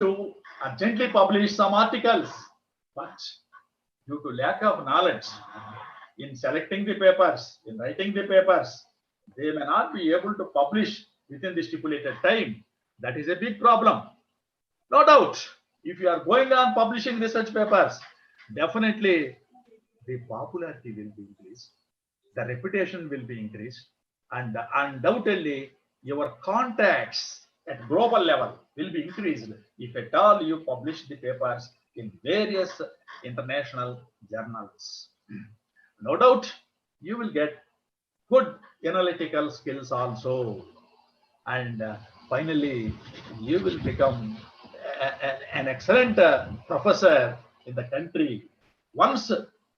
to urgently publish some articles, but due to lack of knowledge in selecting the papers, in writing the papers, they may not be able to publish within the stipulated time. That is a big problem. No doubt, if you are going on publishing research papers, definitely the popularity will be increased, the reputation will be increased, and undoubtedly your contacts at global level will be increased if at all you publish the papers in various international journals. No doubt you will get good analytical skills also, and finally you will become an excellent professor in the country. Once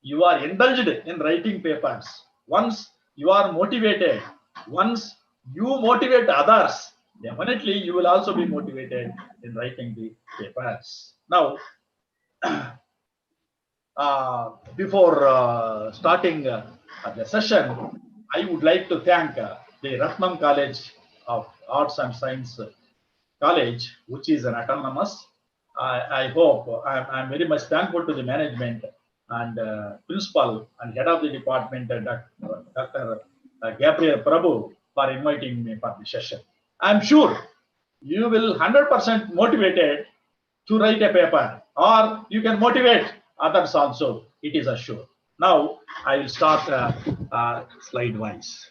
you are indulged in writing papers, once you are motivated, once you motivate others, definitely you will also be motivated in writing the papers. Now, before starting the session, I would like to thank the Ratnam College of Arts and Science College, which is an autonomous. I hope I'm very much thankful to the management and principal and head of the department, Dr. Gabriel Prabhu, for inviting me for the session. I'm sure you will 100% motivated to write a paper, or you can motivate others also. It is assured. Now I will start slide wise.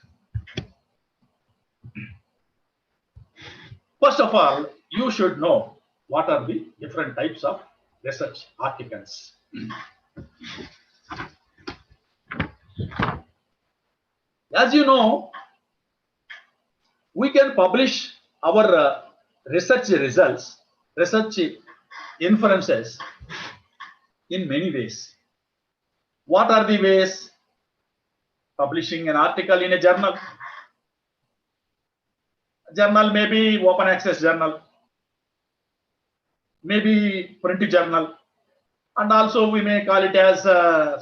First of all, you should know what are the different types of research articles. As you know, we can publish our research results, research inferences in many ways. What are the ways? Publishing an article in a journal. Journal may be open access journal, maybe print journal, and also we may call it as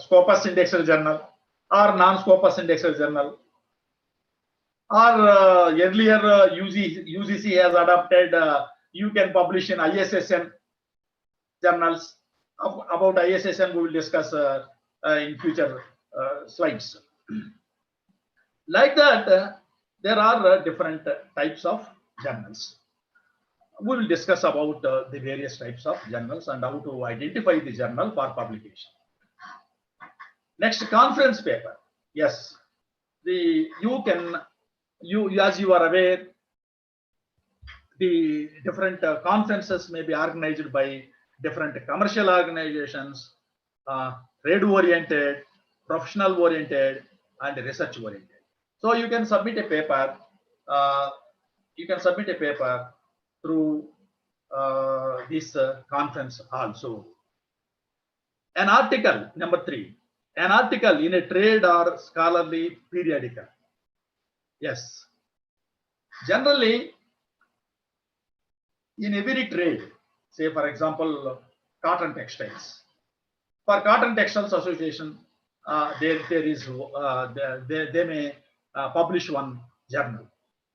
Scopus Indexed Journal or non-Scopus Indexed Journal. Or earlier UGC has adopted, you can publish in ISSN journals. About ISSN we will discuss in future slides. Like that, there are different types of journals. We will discuss about the various types of journals and how to identify the journal for publication. Next, conference paper. Yes, as you are aware, the different conferences may be organized by different commercial organizations, trade-oriented, professional-oriented, and research-oriented. So you can submit a paper. Through this conference also. An article, number 3, an article in a trade or scholarly periodical. Yes, generally in every trade, say for example cotton textiles, for Cotton Textiles Association, they may publish one journal.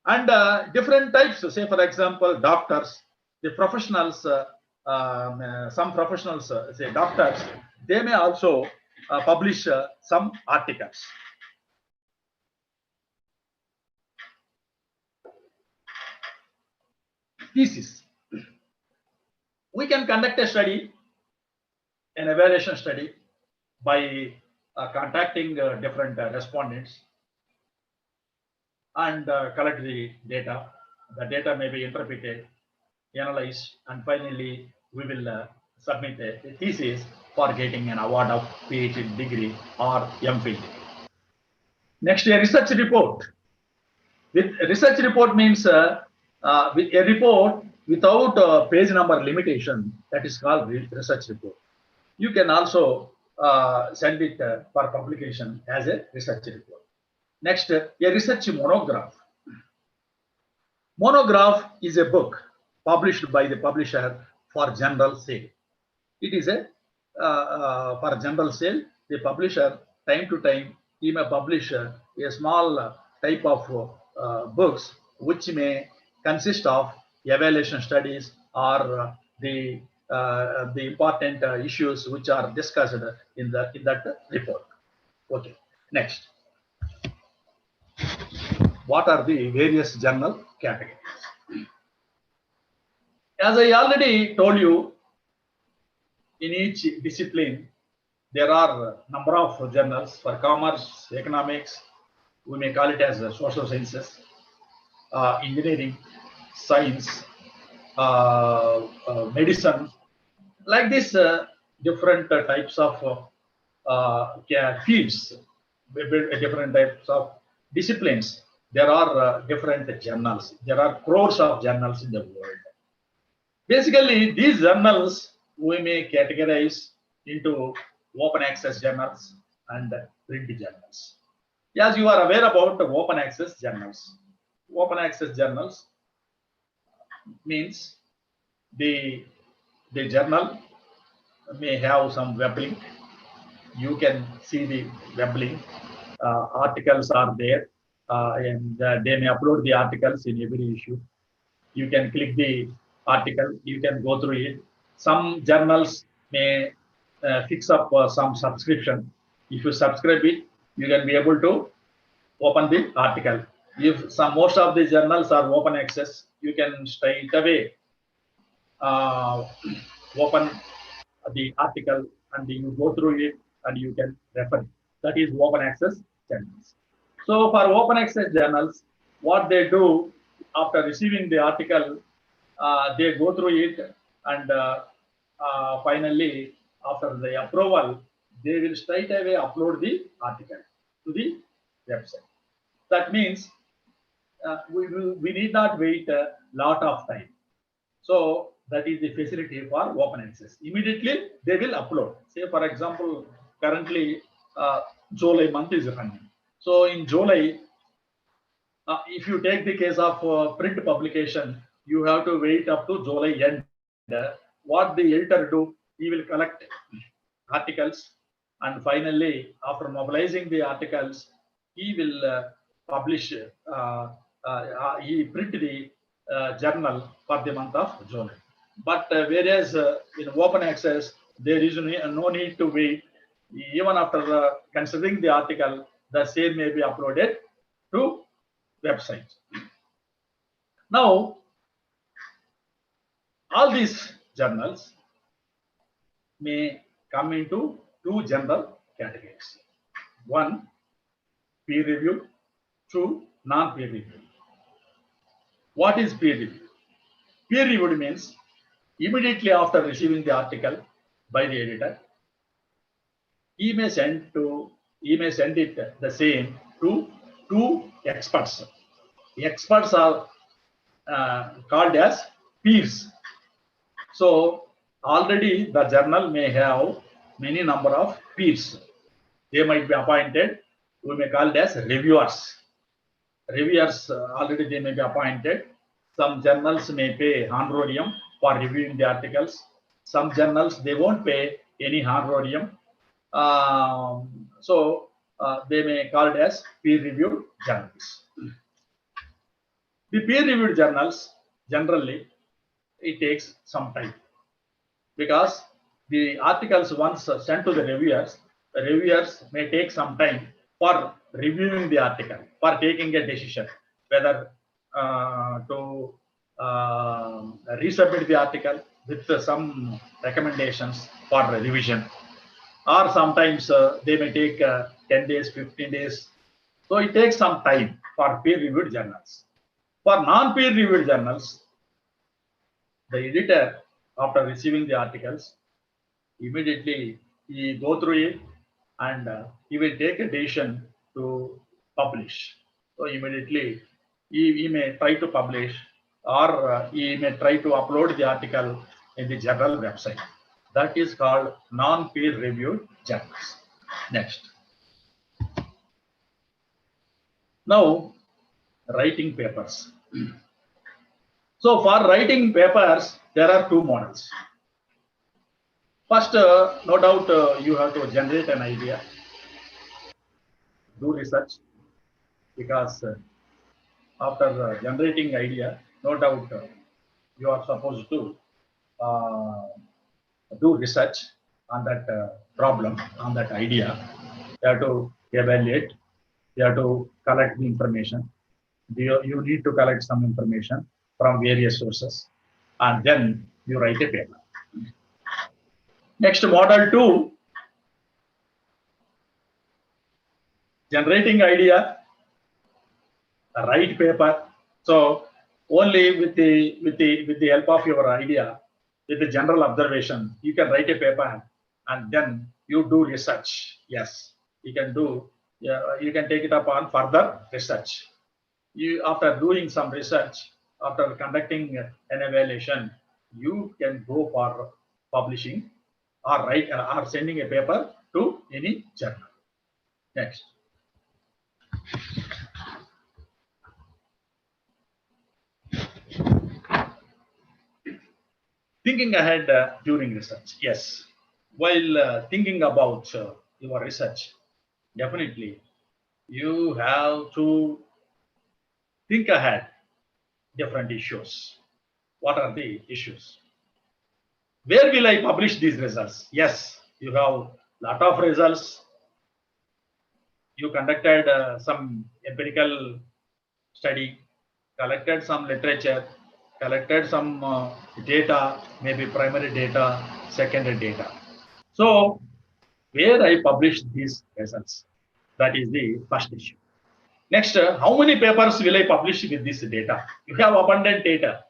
And different types, say for example doctors, the professionals, some professionals, say doctors, they may also publish some articles. Thesis. We can conduct a study, an evaluation study, by contacting different respondents and collect the data. The data may be interpreted, analyzed, and finally we will submit a thesis for getting an award of PhD degree or MPhil. Next, a research report. With research report means with a report without page number limitation, that is called research report. You can also send it for publication as a research report. Next, a research monograph. Monograph is a book published by the publisher for general sale. It is a for general sale. The publisher, time to time, he may publish a small type of books which may consist of evaluation studies or the important issues which are discussed in that report. Okay, next. What are the various journal categories? As I already told you, in each discipline, there are a number of journals. For commerce, economics, we may call it as social sciences, engineering, science, medicine, like this different types of fields, different types of disciplines. There are different journals. There are crores of journals in the world. Basically, these journals we may categorize into open access journals and print journals. As you are aware about open access journals. Open access journals means the journal may have some web link. You can see the web link. Articles are there, and they may upload the articles in every issue. You can click the article, you can go through it. Some journals may fix up some subscription. If you subscribe it, you can be able to open the article. If most of the journals are open access, you can straight away open the article and you go through it and you can refer. That is open access journals. So for open access journals, what they do after receiving the article, they go through it and finally, after the approval, they will straight away upload the article to the website. That means we need not wait a lot of time. So that is the facility for open access. Immediately they will upload. Say for example, currently July month is running. So in July, if you take the case of print publication, you have to wait up to July end. What the editor do, he will collect articles and finally after mobilizing the articles, he will publish, he print the journal for the month of July. But whereas in open access, there is no need to wait. Even after considering the article, the same may be uploaded to website. Now, all these journals may come into two general categories. One, peer review. Two, non-peer review. What is peer review? Peer review means immediately after receiving the article by the editor, he may send it the same to two experts. The experts are called as peers. So already the journal may have many number of peers. They might be appointed. We may call it as reviewers. Reviewers already they may be appointed. Some journals may pay honorarium for reviewing the articles. Some journals they won't pay any honorarium. So they may call it as peer-reviewed journals. The peer-reviewed journals generally it takes some time because the articles once sent to the reviewers may take some time for reviewing the article, for taking a decision whether to resubmit the article with some recommendations for revision, or sometimes they may take 10 days, 15 days. So it takes some time for peer-reviewed journals. For non-peer-reviewed journals, the editor, after receiving the articles, immediately he go through it and he will take a decision to publish. So immediately he may try to publish or he may try to upload the article in the journal website. That is called non-peer-reviewed journals. Next. Now, writing papers. So for writing papers, there are two models. First, no doubt you have to generate an idea, do research, because after generating idea, no doubt you are supposed to do research on that problem, on that idea. You have to evaluate. You have to collect the information. You need to collect some information from various sources, and then you write a paper. Next, model 2, generating idea, write paper. So only with the help of your idea, with the general observation, you can write a paper, and then you do research. Yes, you can do. You can take it upon further research. You, after doing some research, after conducting an evaluation, you can go for publishing or or sending a paper to any journal. Next. Thinking ahead during research. Yes. While thinking about your research, definitely you have to think ahead different issues. What are the issues? Where will I publish these results? Yes, you have lot of results. You conducted some empirical study, collected some literature, collected some data, maybe primary data, secondary data. So where I publish these results, that is the first issue. Next, how many papers will I publish with this data? You have abundant data.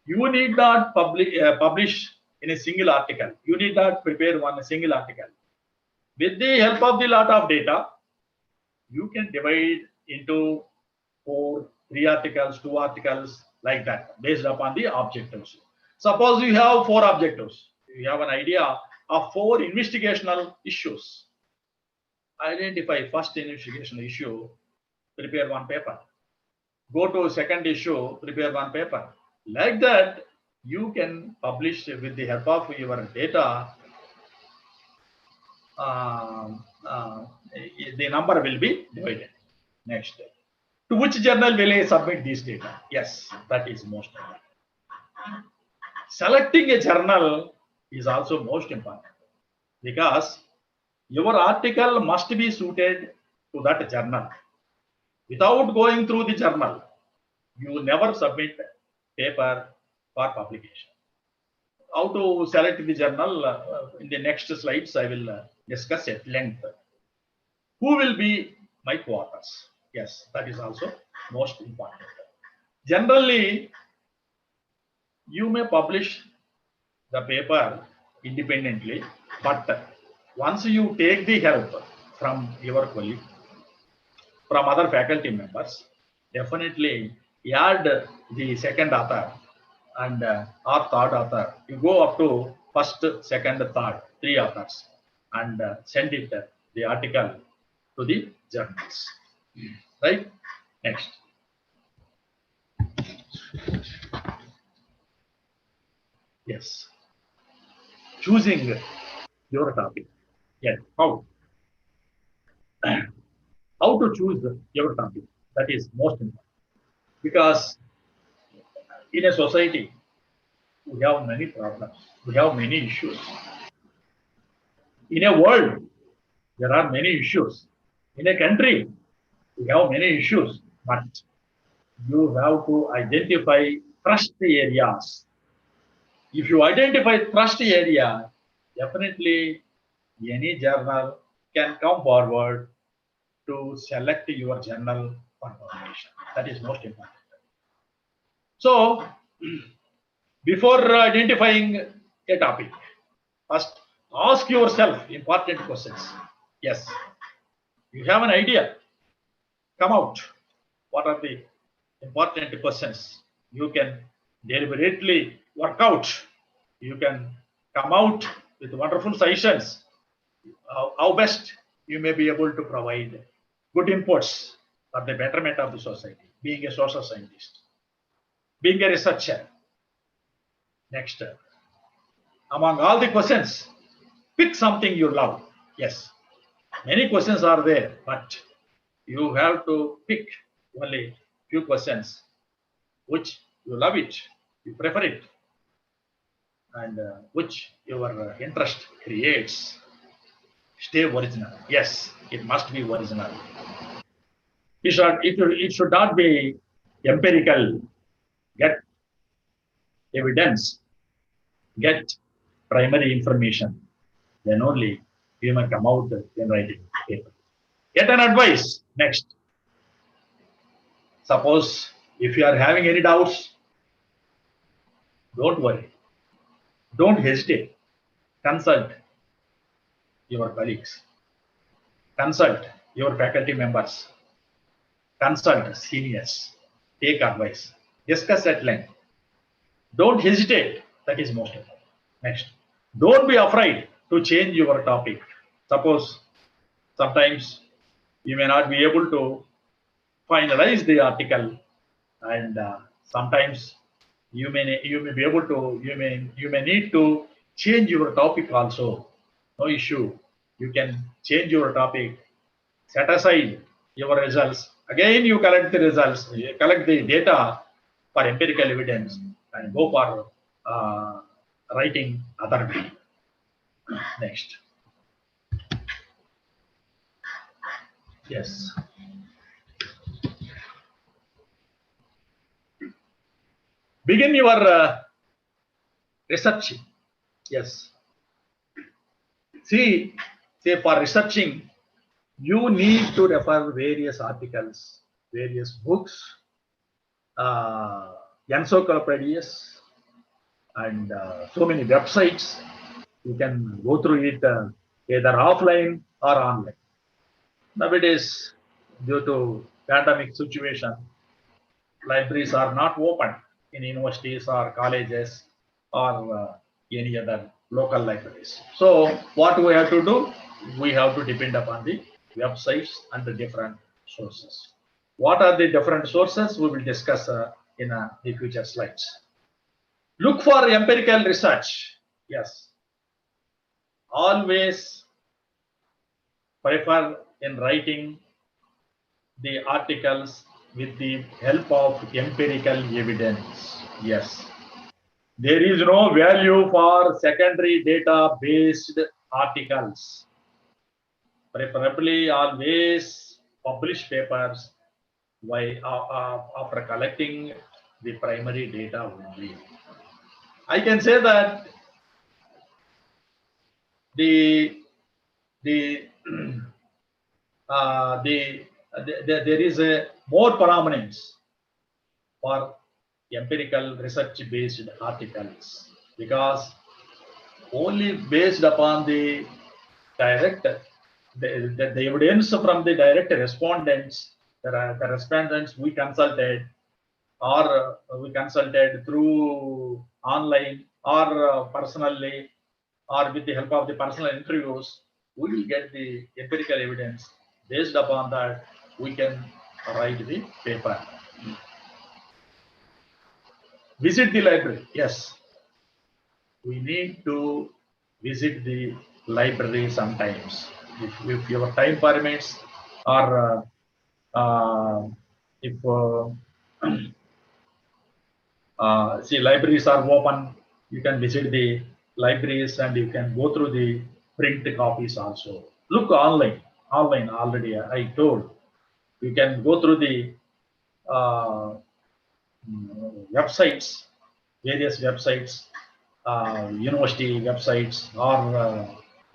You need not publish in a single article. You need not prepare one single article. With the help of the lot of data, you can divide into 4, 3 articles, 2 articles, like that, based upon the objectives. Suppose you have 4 objectives. You have an idea of 4 investigational issues. Identify first investigational issue, prepare one paper. Go to second issue, prepare one paper. Like that, you can publish with the help of your data. The number will be divided. Next, to which journal will I submit this data? Yes, that is most important. Selecting a journal is also most important, because your article must be suited to that journal. Without going through the journal, you never submit paper for publication. How to select the journal? In the next slides, I will discuss at length. Who will be my co-authors? Yes, that is also most important. Generally, you may publish the paper independently, but once you take the help from your colleague, from other faculty members, definitely add the second author and or third author. You go up to first, second, third, 3 authors, and send it the article to the journals. Right? Next. Yes. Choosing your topic. Yes. How? How to choose your topic? That is most important. Because in a society, we have many problems. We have many issues. In a world, there are many issues. In a country, we have many issues. But you have to identify trust areas. If you identify trust area, definitely any journal can come forward to select your journal for publication. That is most important. So, before identifying a topic, first ask yourself important questions. Yes, you have an idea. Come out. What are the important questions? You can deliberately work out. You can come out with wonderful suggestions. How best you may be able to provide good inputs for the betterment of the society, being a social scientist, being a researcher. Next, among all the questions, pick something you love. Yes, many questions are there, but you have to pick only few questions which you love it, you prefer it. and which your interest creates. Stay original. Yes, it must be original. It should not be empirical. Get evidence, get primary information. Then only you may come out in writing paper. Get an advice. Next. Suppose if you are having any doubts, don't worry. Don't hesitate. Consult your colleagues. Consult your faculty members. Consult seniors. Take advice. Discuss at length. Don't hesitate. That is most important. Next. Don't be afraid to change your topic. Suppose sometimes you may not be able to finalize the article, and sometimes you may be able to you may need to change your topic also. No issue. You can change your topic, set aside your results. Again, you collect the results, you collect the data for empirical evidence, and go for writing other way. Next. Yes. Begin your research. Yes. See, say for researching, you need to refer various articles, various books, encyclopedias, and so many websites. You can go through it either offline or online. Nowadays, due to pandemic situation, libraries are not open in universities or colleges or any other local libraries. So what we have to do? We have to depend upon the websites and the different sources. What are the different sources? We will discuss in the future slides. Look for empirical research. Yes. Always prefer in writing the articles with the help of empirical evidence. Yes. There is no value for secondary data based articles. Preferably always publish papers after collecting the primary data only. I can say that there is a more prominence for empirical research based articles, because only based upon the direct the evidence from the direct respondents, the respondents we consulted, or we consulted through online or personally, or with the help of the personal interviews, we will get the empirical evidence. Based upon that, we can write the paper. Visit the library. Yes, we need to visit the library sometimes. If your time permits, or if see, libraries are open, you can visit the libraries and you can go through the print copies also. Look online already I told. You can go through the websites, various websites, university websites, or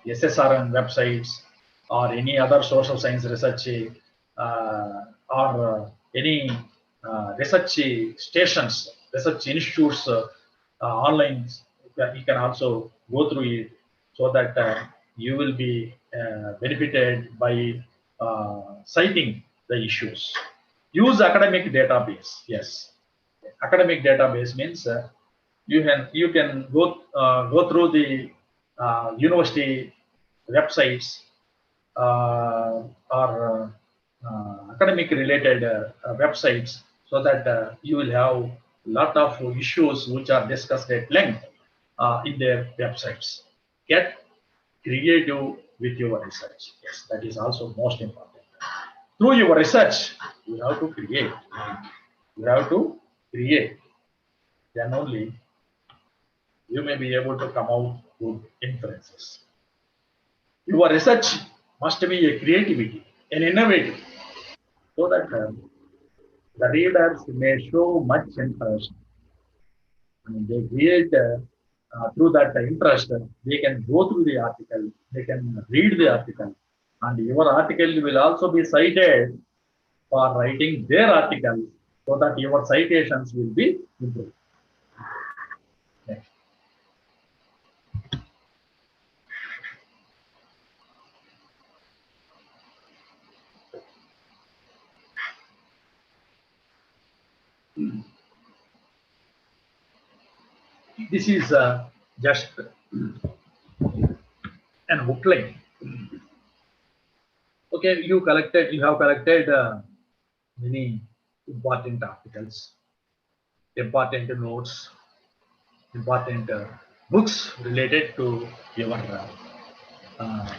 SSRM websites, or any other social science research, or any research stations, research institutes online. You can also go through it, so that you will be benefited by citing the issues. Use academic database. Yes, academic database means you can go through the university websites or academic related websites, so that you will have a lot of issues which are discussed at length in their websites. Get creative with your research. Yes, that is also most important. Through your research, you have to create. You have to create. Then only you may be able to come out good inferences. Your research must be a creativity, an innovative, so that the readers may show much interest. I mean, they create through that interest, they can go through the article, they can read the article, and your article will also be cited for writing their articles, so that your citations will be improved. Next. This is just an outline. Okay, you have collected many important articles, important notes, important books related to your uh,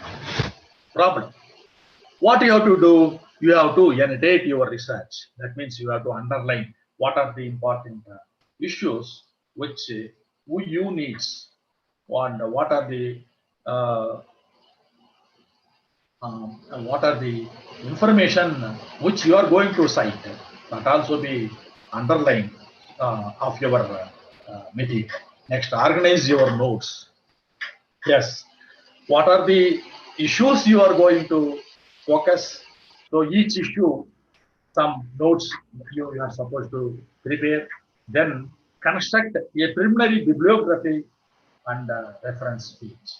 problem. What you have to do, you have to annotate your research. That means you have to underline what are the important issues which who you needs, and uh, what are the information which you are going to cite. That also be underlined of your material. Next, organize your notes. Yes, what are the issues you are going to focus? So each issue, some notes you are supposed to prepare. Then construct a preliminary bibliography and reference page.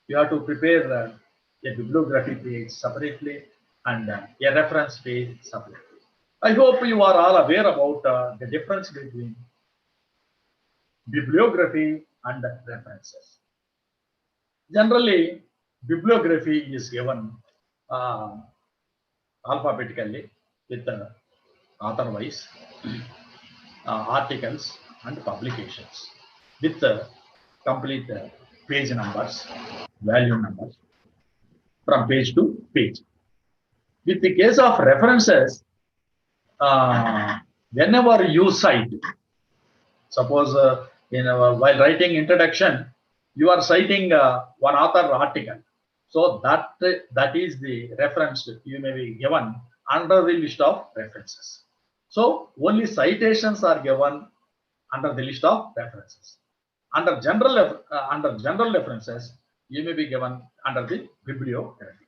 You have to prepare a bibliography page separately and a reference page separately. I hope you are all aware about the difference between bibliography and references. Generally, bibliography is given uh, alphabetically with author-wise articles and publications with complete page numbers, value numbers from page to page. With the case of references, whenever you cite, suppose while writing introduction, you are citing one author article. So that is the reference you may be given under the list of references. So only citations are given under the list of references. Under general references, you may be given under the bibliography.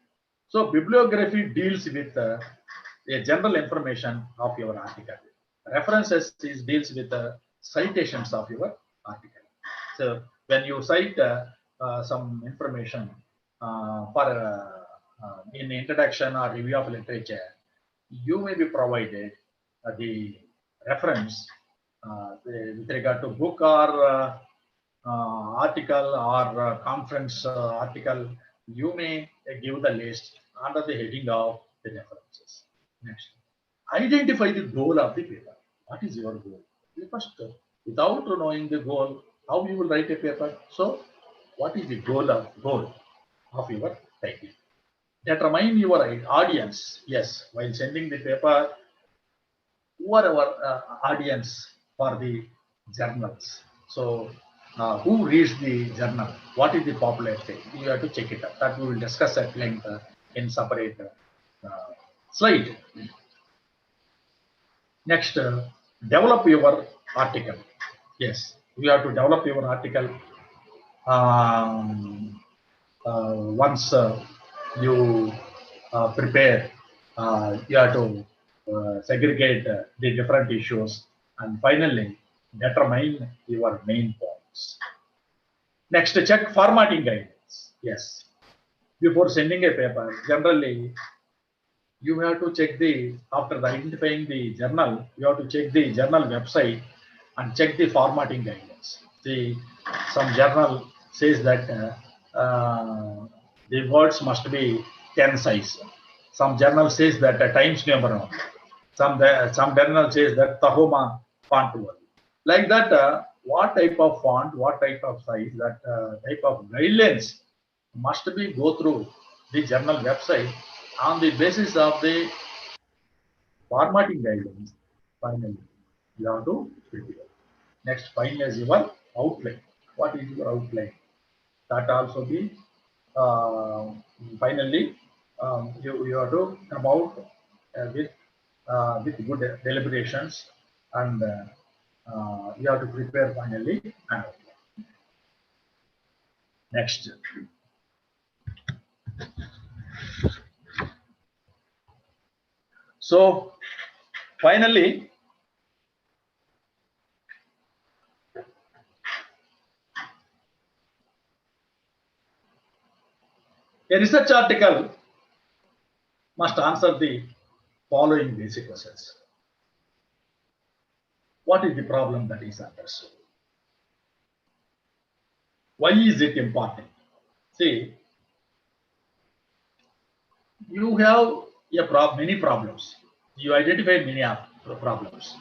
So bibliography deals with a general information of your article. References deals with citations of your article. So when you cite some information for in introduction or review of literature, you may be provided the reference with regard to book or article or conference article. You may give the list under the heading of the references. Next, identify the goal of the paper. What is your goal? First, without knowing the goal, how you will write a paper? So, what is the goal of your title? Determine your audience. Yes, while sending the paper, who are our audience for the journals? So, who reads the journal? What is the popularity? You have to check it out. That we will discuss at length in separate slide. Next, develop your article. Yes, you have to develop your article. Once you prepare, you have to segregate the different issues, and finally determine your main points. Next, check formatting guidance. Yes, before sending a paper, generally you have to check after identifying the journal, you have to check the journal website and check the formatting guidance. Some journal says that the words must be 10 size. Some journal says that Times New Roman. Some journal says that Tahoma font word. Like that, what type of font, what type of size, that type of guidelines must be go through the journal website. On the basis of the formatting guidelines, finally you have to prepare. Next, finalize your outline. what is your outline. That also be finally you have to come out with good deliberations, and you have to prepare finally an outline. Next. So finally, a research article must answer the following basic questions. What is the problem that is addressed? Why is it important? See, you have many problems. You identify many problems.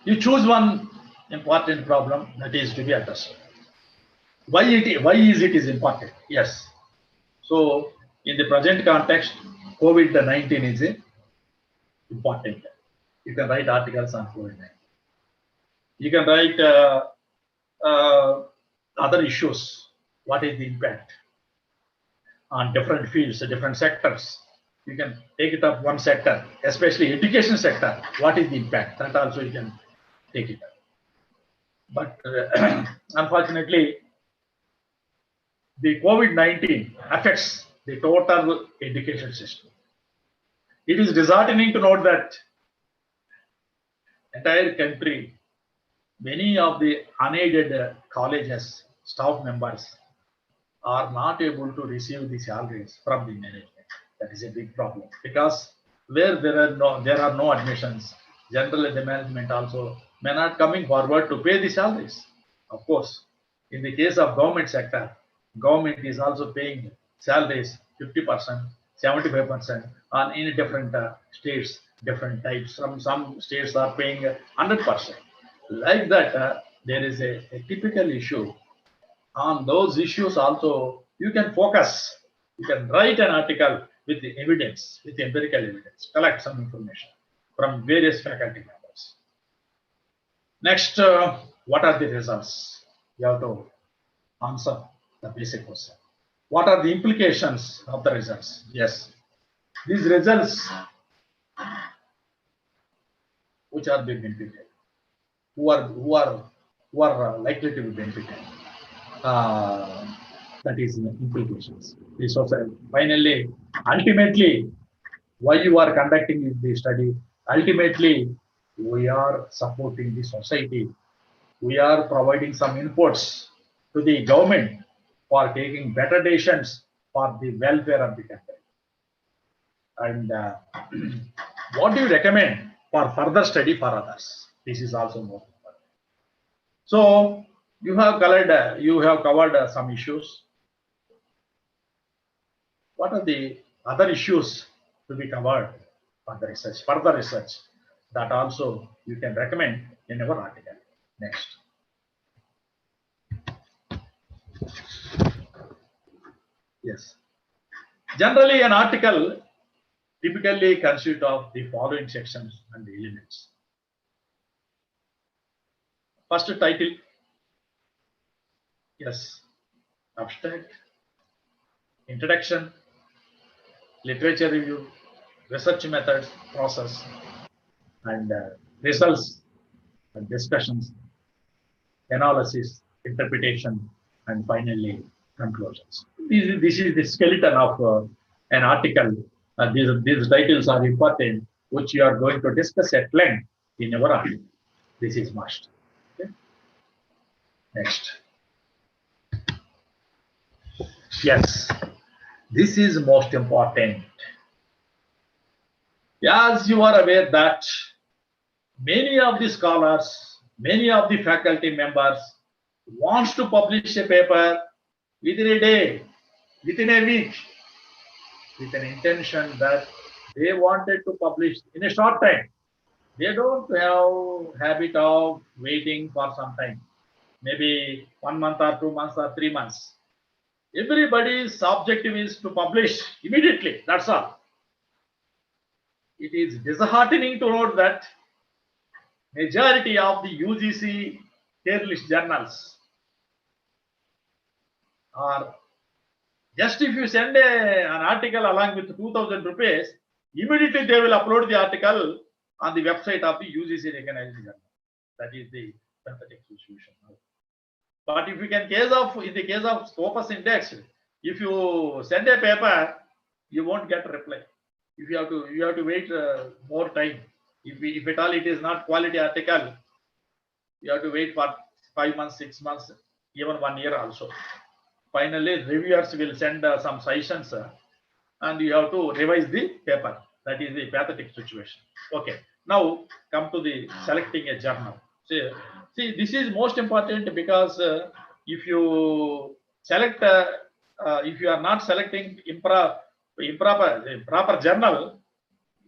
You choose one important problem that is to be addressed. Why is it is important? Yes. So in the present context, COVID-19 is important. You can write articles on COVID-19. You can write other issues. What is the impact on different fields, different sectors? You can take it up one sector, especially education sector. What is the impact? That also you can take it up. But unfortunately, the COVID-19 affects the total education system. It is disheartening to note that entire country, many of the unaided colleges, staff members are not able to receive the salaries from the management. That is a big problem, because where there are no admissions, generally the management also may not coming forward to pay the salaries. Of course, in the case of government sector, government is also paying salaries 50%, 75% on in different states, different types. Some states are paying 100%. Like that, there is a typical issue. On those issues also, you can focus. You can write an article with the evidence, with the empirical evidence, collect some information from various faculty members. Next, what are the results? You have to answer the basic question. What are the implications of the results? Yes, these results, which are being benefited, who are likely to be benefited. That is implications. So finally, ultimately, why you are conducting the study? Ultimately, we are supporting the society. We are providing some inputs to the government for taking better decisions for the welfare of the country. And what do you recommend for further study for others? This is also more important. So you have covered some issues. What are the other issues to be covered for the research, further research, that also you can recommend in our article? Next. Yes. Generally, an article typically consists of the following sections and the elements. First, title. Yes. Abstract. Introduction. Literature review. Research methods, process, and results and discussions, analysis, interpretation, and finally conclusions. This is the skeleton of an article. These titles are important, which you are going to discuss at length in our article. This is must. Okay. Next. Yes, this is most important. As you are aware that many of the scholars, many of the faculty members wants to publish a paper within a day, within a week, with an intention that they wanted to publish in a short time. They don't have habit of waiting for some time, maybe 1 month or 2 months or 3 months. Everybody's objective is to publish immediately. That's all. It is disheartening to note that majority of the UGC tier list journals or just if you send an article along with 2,000 rupees, immediately they will upload the article on the website of the UGC recognized journal. That is the pathetic situation now. But if you can in the case of Scopus Index, if you send a paper, you won't get a reply. If you have to wait more time. If at all it is not quality article, you have to wait for 5 months, 6 months, even 1 year also. Finally, reviewers will send some suggestions and you have to revise the paper. That is the pathetic situation. Okay, now come to the selecting a journal. See, this is most important because if you select, if you are not selecting proper journal,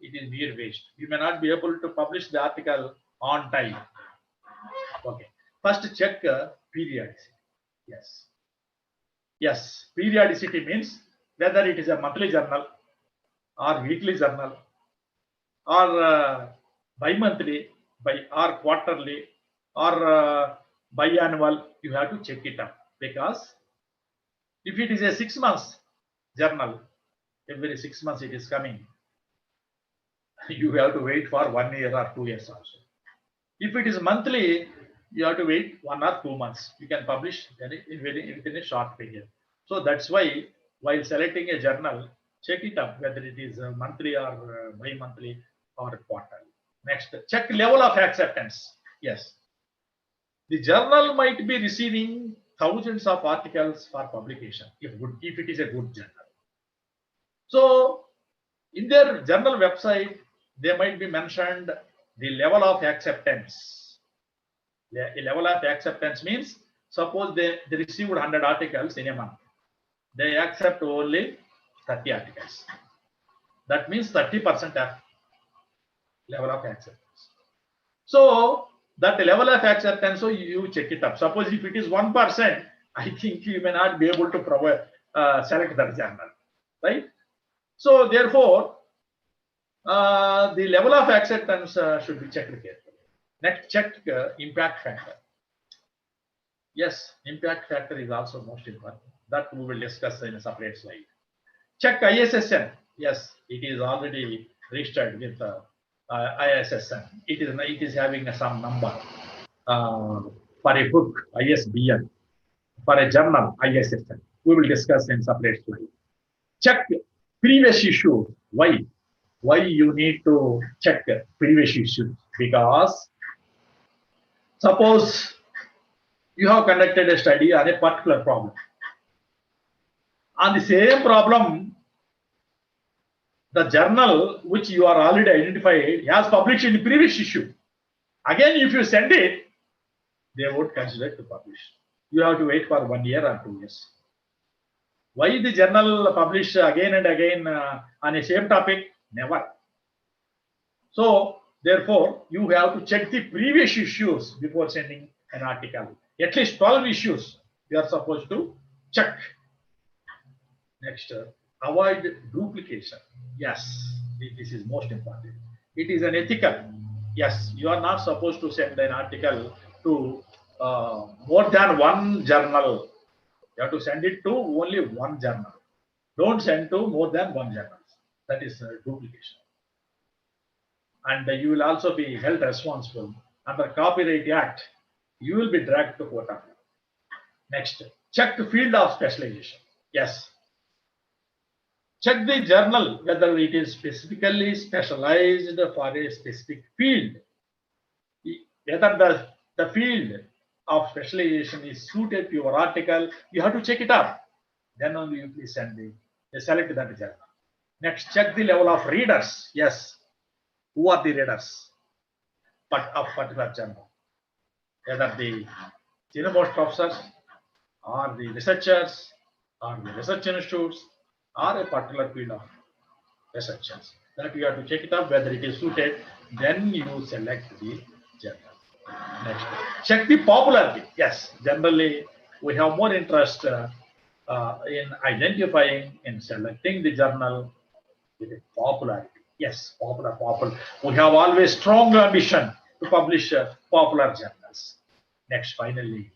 it is mere waste. You may not be able to publish the article on time. Okay, first check periodicity. Yes, periodicity means whether it is a monthly journal or weekly journal or bi-monthly, or quarterly or biannual. You have to check it up, because if it is a 6 months journal, every 6 months it is coming, you have to wait for 1 year or 2 years also. If it is monthly, you have to wait 1 or 2 months. You can publish within a short period. So that's why while selecting a journal, check it up whether it is monthly or bi-monthly or quarterly. Next, check level of acceptance. Yes, the journal might be receiving thousands of articles for publication if it is a good journal. So in their journal website, they might be mentioned the level of acceptance. The level of acceptance means, suppose they received 100 articles in a month, they accept only 30 articles. That means 30% of level of acceptance. So that level of acceptance, so you check it up. Suppose if it is 1%, I think you may not be able to provide select that journal, right? So therefore, the level of acceptance should be checked carefully. Next, check impact factor. Yes, impact factor is also most important. That we will discuss in a separate slide. Check ISSN. Yes, it is already registered with ISSN. It is having some number for a book, ISBN. For a journal, ISSN. We will discuss in separate slide. Check previous issue. Why? Why you need to check previous issues? Because suppose you have conducted a study on a particular problem. On the same problem, the journal which you are already identified has published in the previous issue. Again, if you send it, they won't consider it to publish. You have to wait for 1 year or 2 years. Why the journal publish again and again on a same topic? Never. So therefore, you have to check the previous issues before sending an article. At least 12 issues you are supposed to check. Next, avoid duplication. Yes, this is most important. It is an ethical. Yes, you are not supposed to send an article to more than one journal. You have to send it to only one journal. Don't send to more than one journal. That is duplication. And you will also be held responsible under Copyright Act. You will be dragged to court. Next, check the field of specialization. Yes. Check the journal whether it is specifically specialized for a specific field. Whether the field of specialization is suited to your article, you have to check it up. Then only you please send select that journal. Next, check the level of readers. Yes. Who are the readers of particular journal? Whether the senior most professors or the researchers or the research institutes or a particular field of researchers. That you have to check it up whether it is suited. Then you select the journal. Next, check the popularity. Yes, generally we have more interest in identifying and selecting the journal with a popularity. Yes, popular. We have always strong ambition to publish popular journals. Next, finally,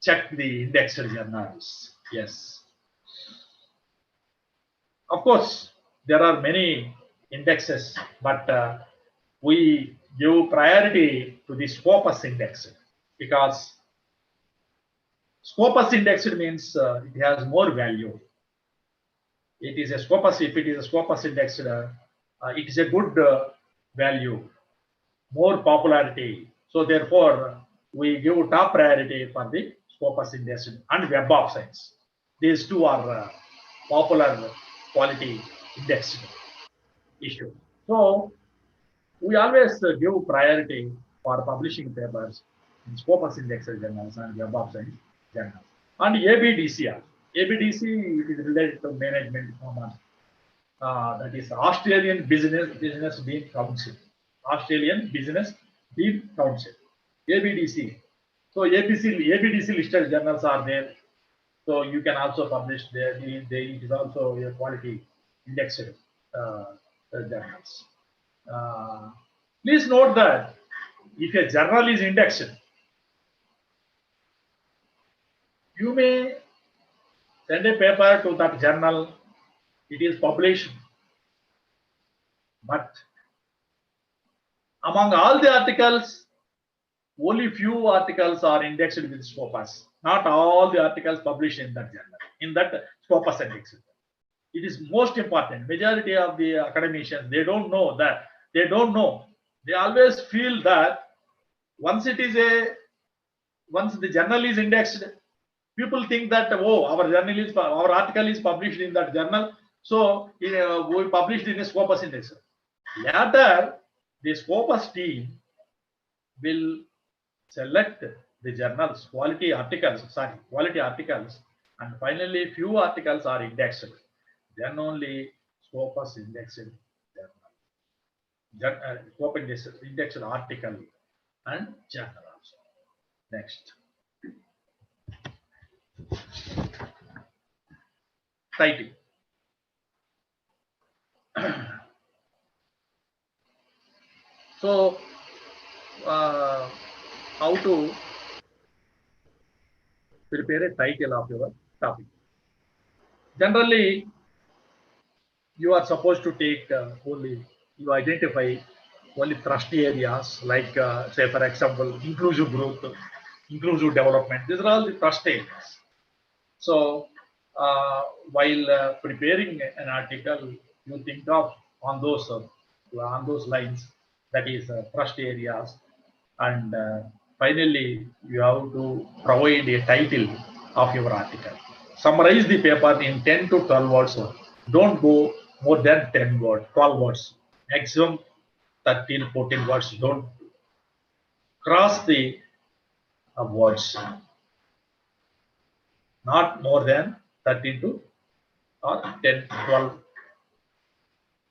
check the indexed journals. Yes. Of course, there are many indexes, but we give priority to the Scopus index because Scopus index means it has more value. It is a Scopus, if it is a Scopus index, it is a good value, more popularity. So therefore, we give top priority for the Scopus index and Web of Science. These two are popular quality index issue. So we always give priority for publishing papers in Scopus Index journals and Web of Science journals. And ABDC, ABDC it is related to management common. That is Australian Business Dean Council. Australian Business Dean Council. ABDC. So ABDC listed journals are there. So you can also publish there. It is also a quality indexed journals. Please note that if a journal is indexed, you may send a paper to that journal, it is published, but among all the articles, only few articles are indexed with Scopus. Not all the articles published in that journal, in that Scopus index. It is most important. Majority of the academicians, they don't know that. They don't know. They always feel that once the journal is indexed, people think that our article is published in that journal, so we published in a Scopus index. Later, the Scopus team will select the journals, quality articles, and finally few articles are indexed. Then only Scopus indexed journal, Scopus indexed article and journal also. Next. Title. So, how to prepare a title of your topic? Generally, you are supposed to take you identify only thrust areas like, say, for example, inclusive growth, inclusive development. These are all the thrust areas. So, while preparing an article, you think of on those lines, that is thrust areas, and finally you have to provide a title of your article. Summarize the paper in 10 to 12 words. Don't go more than 10 words, 12 words. Maximum 13, 14 words. Don't cross the words. Not more than 13 to or 10, 12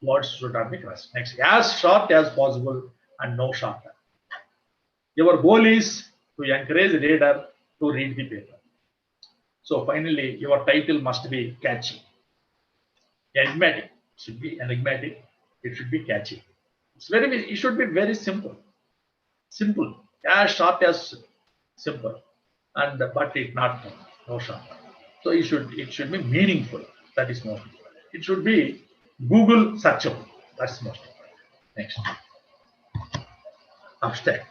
words should not be crossed. Next, as short as possible and no shorter. Your goal is to encourage the reader to read the paper. So finally, your title must be catchy. Enigmatic. It should be enigmatic. It should be catchy. It should be very simple. Simple. As short as simple. And but it not no shorter. So it should be meaningful. That is most important. It should be Google searchable. That's most important. Next. Abstract.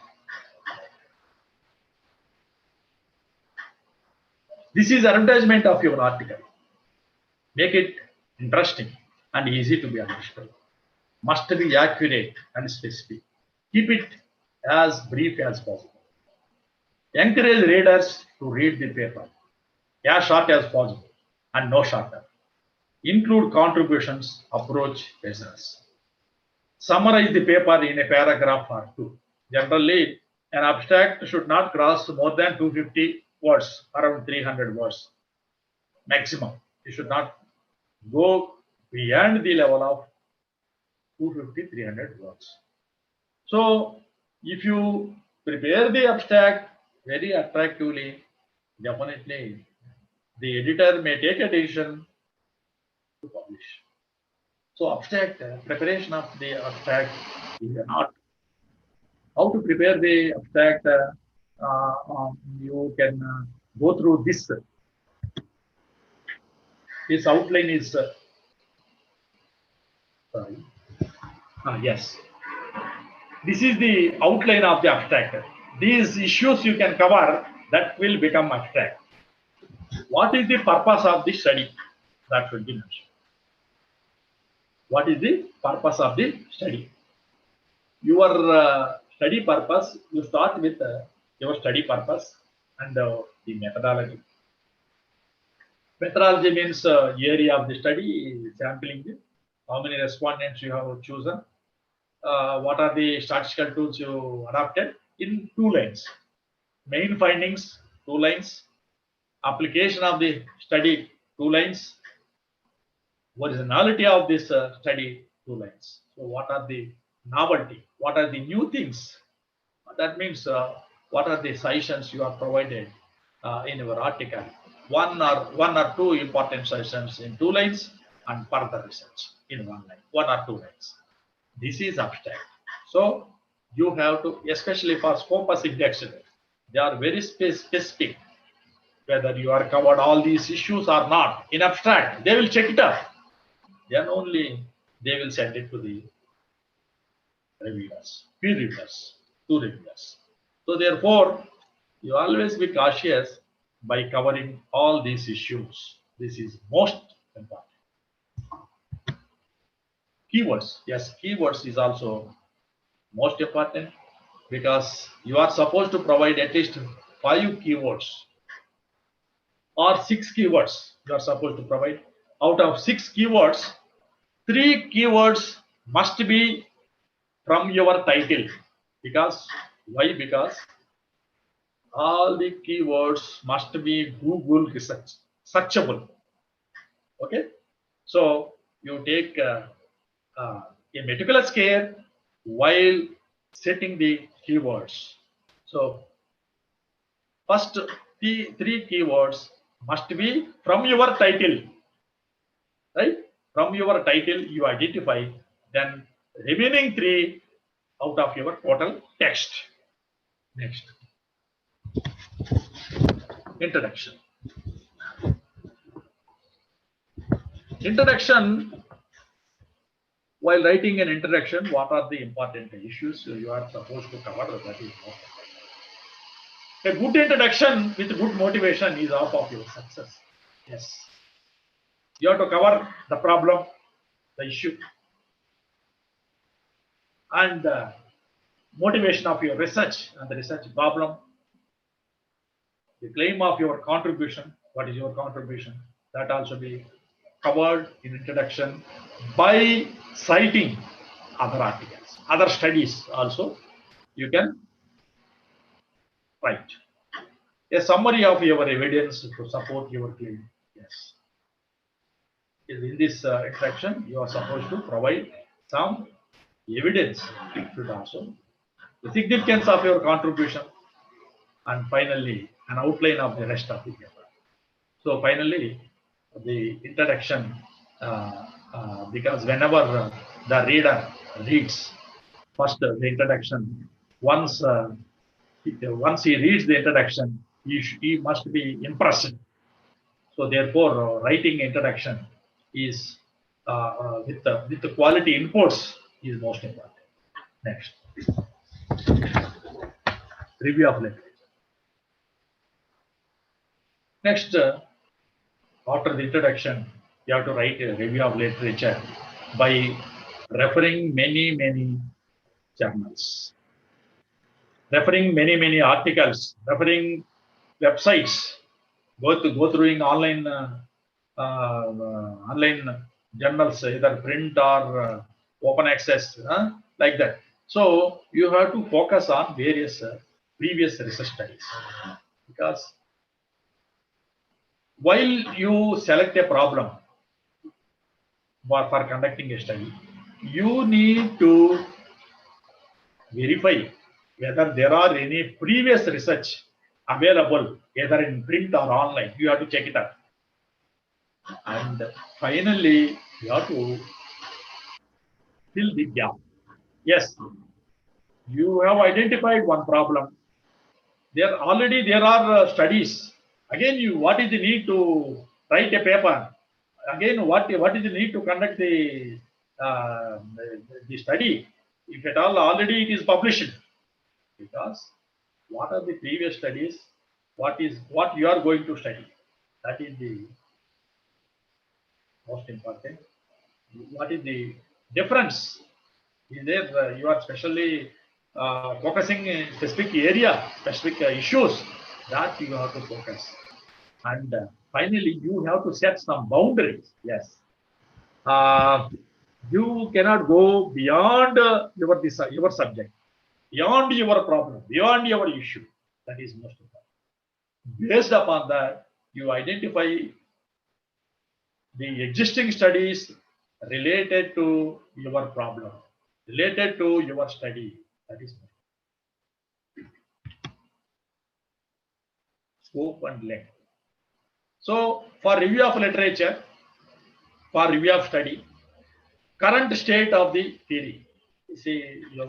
This is advertisement of your article. Make it interesting and easy to be understood. Must be accurate and specific. Keep it as brief as possible. Encourage readers to read the paper as short as possible and no shorter. Include contributions, approach business. Summarize the paper in a paragraph or two. Generally, an abstract should not cross more than 250 words, around 300 words maximum. It should not go beyond the level of 250, 300 words. So, if you prepare the abstract very attractively, definitely the editor may take a decision to publish. So, abstract preparation of the abstract is not how to prepare the abstract. You can go through this This outline is sorry. Yes. This is the outline of the abstract. These issues you can cover that will become abstract. What is the purpose of the study? That will be mentioned. What is the purpose of the study? Your study purpose, you start with your study purpose and the methodology. Methodology means area of the study, sampling, how many respondents you have chosen, what are the statistical tools you adopted in 2 lines. Main findings, 2 lines. Application of the study, 2 lines. Originality of this study, 2 lines. So what are the novelty? What are the new things? That means what are the suggestions you are provided in your article? One or two important suggestions in 2 lines and further research in 1 line, 1 or 2 lines. This is abstract. So you have to, especially for Scopus index, they are very specific. Whether you are covered all these issues or not in abstract, they will check it up. Then only they will send it to the reviewers, peer reviewers, to reviewers. So therefore, you always be cautious by covering all these issues. This is most important. Keywords, yes, keywords is also most important because you are supposed to provide at least 5 keywords or 6 keywords you are supposed to provide. Out of 6 keywords, 3 keywords must be from your title. Because why? Because all the keywords must be Google research searchable. Okay, so you take a meticulous care while setting the keywords. So first the 3 keywords must be from your title, right? From your title you identify, then remaining 3 out of your total text. Next, introduction. Introduction. While writing an introduction, what are the important issues you are supposed to cover? That is important. A good introduction with good motivation is half of your success. Yes. You have to cover the problem, the issue, and motivation of your research and the research problem, the claim of your contribution. What is your contribution? That also be covered in introduction by citing other articles, other studies also you can write. A summary of your evidence to support your claim. Yes. In this introduction, you are supposed to provide some evidence. Should also the significance of your contribution, and finally an outline of the rest of the paper. So finally, the introduction, because whenever the reader reads first the introduction, once he reads the introduction, he must be impressed. So therefore, writing introduction is with the quality inputs is most important. Next, review of literature. Next, after the introduction, you have to write a review of literature by referring many journals, referring many articles, referring websites, go through online online journals, either print or open access, like that. So you have to focus on various previous research studies, because while you select a problem for conducting a study, you need to verify whether there are any previous research available either in print or online. You have to check it out. And finally, you have to fill the gap. Yes, you have identified one problem. There are studies. Again, what is the need to write a paper again, what is the need to conduct the study if at all already it is published? Because what are the previous studies? What you are going to study? That is the most important. What is the difference? Is there you are specially focusing in specific area, specific issues that you have to focus, and finally you have to set some boundaries. Yes, you cannot go beyond your subject, beyond your problem, beyond your issue. That is most important. Based upon that, you identify the existing studies related to your problem, related to your study. That is scope and length. So, for review of literature, for review of study, current state of the theory. See your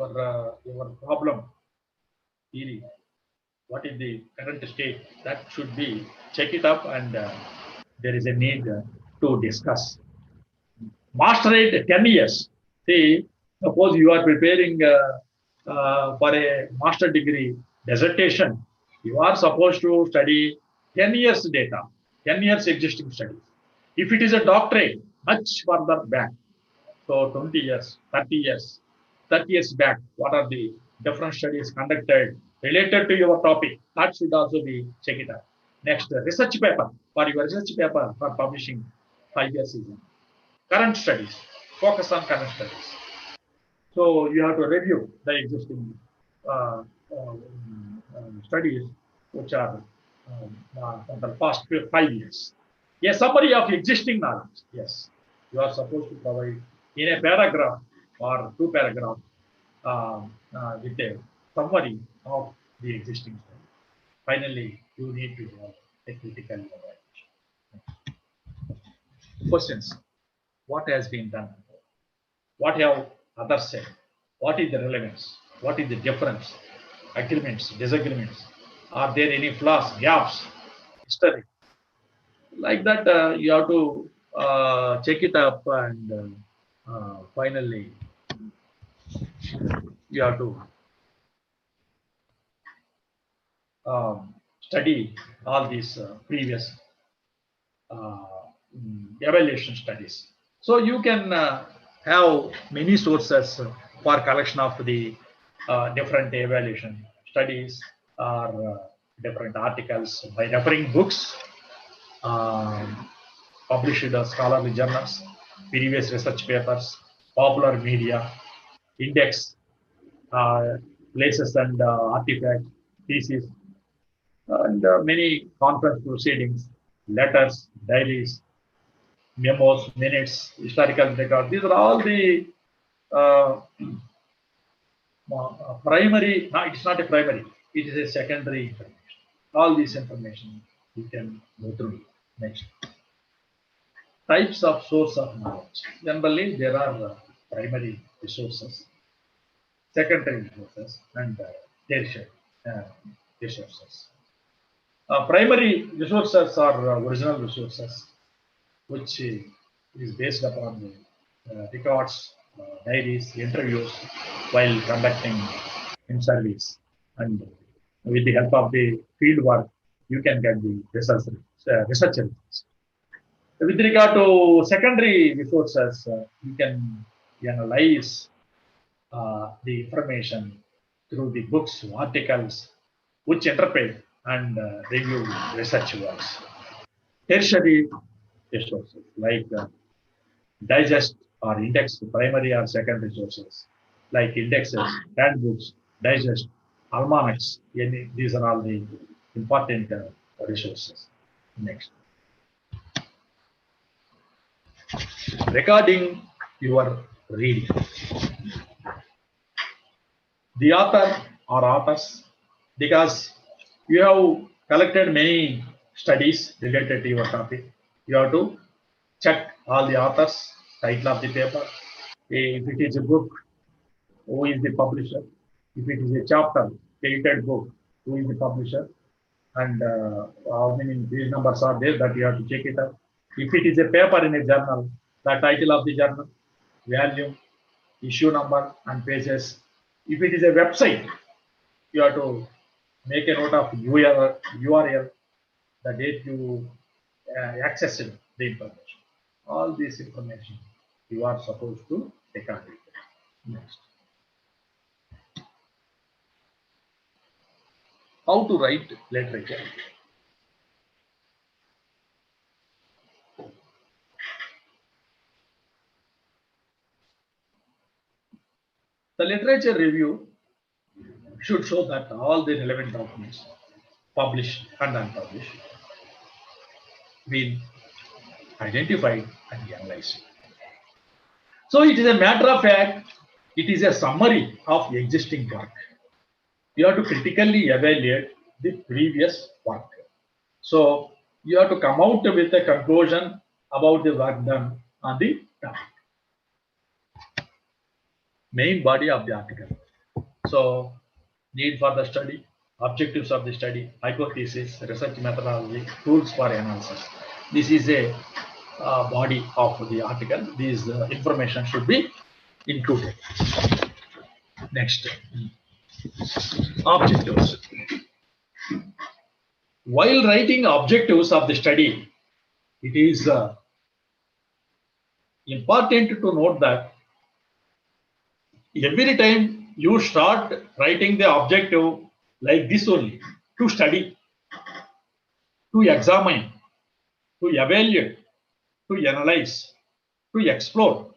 problem theory. What is the current state? That should be check it up, and there is a need to discuss. Master it 10 years. See, suppose you are preparing for a master degree dissertation, you are supposed to study 10 years data, 10 years existing studies. If it is a doctorate, much further back, so 20 years, 30 years, 30 years back, what are the different studies conducted related to your topic? That should also be check it out. Next, research paper. For your research paper for publishing 5 years season. Current studies, focus on current studies. So you have to review the existing studies which are for the past 5 years. A summary of existing knowledge. Yes, you are supposed to provide in a paragraph or 2 paragraphs with a summary of the existing study. Finally, you need to have a critical evaluation. Questions. What has been done? What have others said? What is the relevance? What is the difference? Agreements, disagreements? Are there any flaws, gaps, history? Like that, you have to check it up, and finally, you have to study all these previous evaluation studies. So you can have many sources for collection of the different evaluation studies or different articles by referring books, published scholarly journals, previous research papers, popular media, index, places and artifacts, theses, and many conference proceedings, letters, diaries, memos, minutes, historical records. These are all the primary. No, it's not a primary. It is a secondary information. All this information you can go through. Next, types of source of knowledge. Generally, there are primary resources, secondary resources, and tertiary resources. Primary resources are original resources, which is based upon the records, diaries, interviews while conducting in service, and with the help of the field work, you can get the research results. With regard to secondary resources, you can analyze the information through the books, articles, which interpret and review research works. Tertiary resources like digest or index, primary or secondary sources like indexes, handbooks, digest, almanacs. These are all the important resources. Next, regarding your reading, the author or authors, because you have collected many studies related to your topic, you have to check all the authors, title of the paper. If it is a book, who is the publisher? If it is a chapter, edited book, who is the publisher? And how many page numbers are there, that you have to check it up. If it is a paper in a journal, the title of the journal, volume, issue number, and pages. If it is a website, you have to make a note of URL, the date you accessed the information. All this information you are supposed to record it. Next. How to write literature. The literature review should show that all the relevant documents, published and unpublished, been identified and analyzed. So it is a matter of fact, it is a summary of existing work. You have to critically evaluate the previous work. So you have to come out with a conclusion about the work done on the topic. Main body of the article. So need for the study, objectives of the study, hypothesis, research methodology, tools for analysis. This is a body of the article. These information should be included. Next, objectives. While writing objectives of the study, it is important to note that every time you start writing the objective like this only, to study, to examine, to evaluate, to analyze, to explore,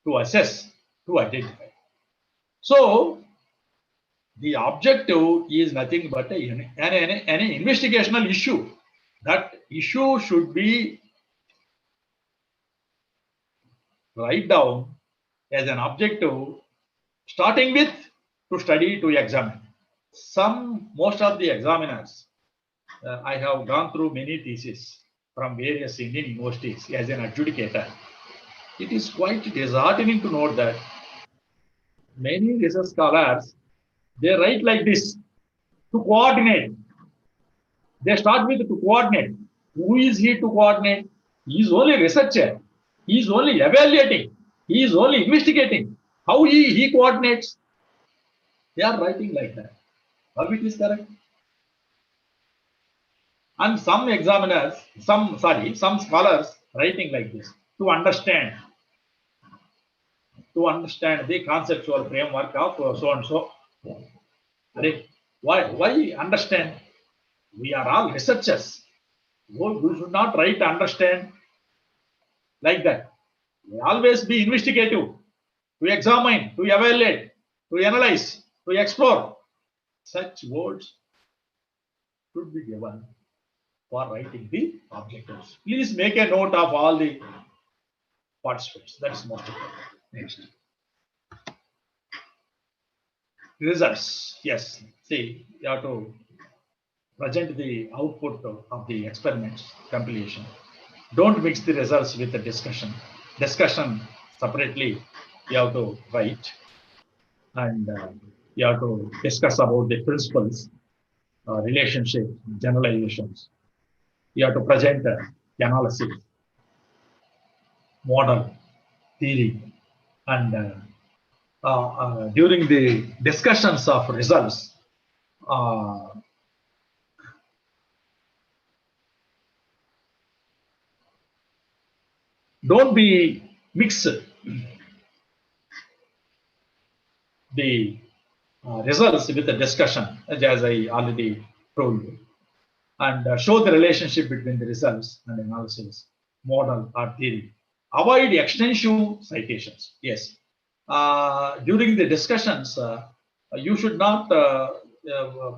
to assess, to identify. So the objective is nothing but an investigational issue. That issue should be write down as an objective, starting with to study, to examine. Most of the examiners, I have gone through many theses from various Indian universities as an adjudicator. It is quite disheartening to note that many research scholars, they write like this, to coordinate. They start with to coordinate. Who is he to coordinate? He is only researcher. He is only evaluating. He is only investigating. How he coordinates? They are writing like that. How it is correct? And some examiners, some scholars writing like this, to understand the conceptual framework of so and so. Why understand? We are all researchers. We should not write to understand like that. We always be investigative, to examine, to evaluate, to analyze, to explore. Such words should be given for writing the objectives. Please make a note of all the participants. That's most important. Next. Results. Yes. See, you have to present the output of the experiments compilation. Don't mix the results with the discussion. Discussion separately you have to write, and you have to discuss about the principles, relationship, generalizations. You have to present analysis, model, theory, and during the discussions of results, don't be mix the results with the discussion, as I already told you, and show the relationship between the results and analysis, model or theory. Avoid extensive citations. Yes. During the discussions, you should not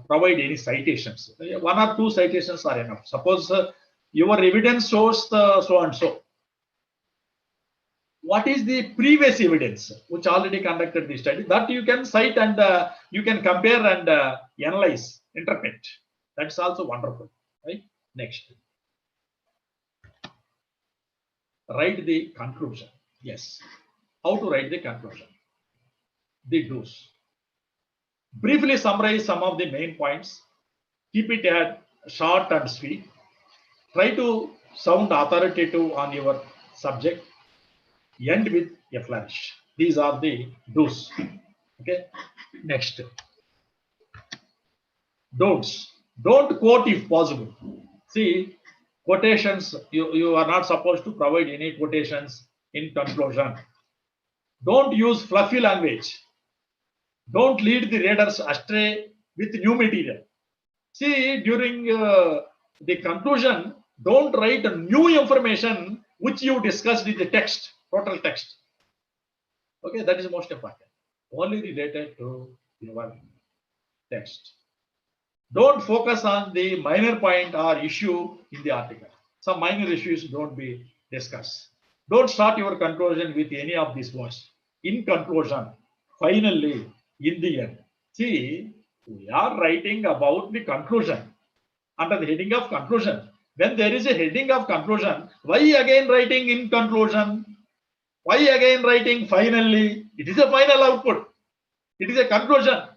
provide any citations. One or two citations are enough. Suppose your evidence shows so and so. What is the previous evidence which already conducted the study? That you can cite and you can compare and analyze, interpret. That's also wonderful, right? Next. Write the conclusion. Yes. How to write the conclusion? The do's. Briefly summarize some of the main points. Keep it at short and sweet. Try to sound authoritative on your subject, end with a flourish. These are the do's. Okay. Next, don'ts. Don't quote if possible. See, quotations, you are not supposed to provide any quotations in conclusion. Don't use fluffy language. Don't lead the readers astray with new material. See, during the conclusion, don't write new information which you discussed in the text, total text. Okay, that is most important. Only related to your text. Don't focus on the minor point or issue in the article. Some minor issues don't be discussed. Don't start your conclusion with any of these words. In conclusion, finally, in the end. See, we are writing about the conclusion under the heading of conclusion. When there is a heading of conclusion, why again writing in conclusion? Why again writing finally? It is a final output. It is a conclusion.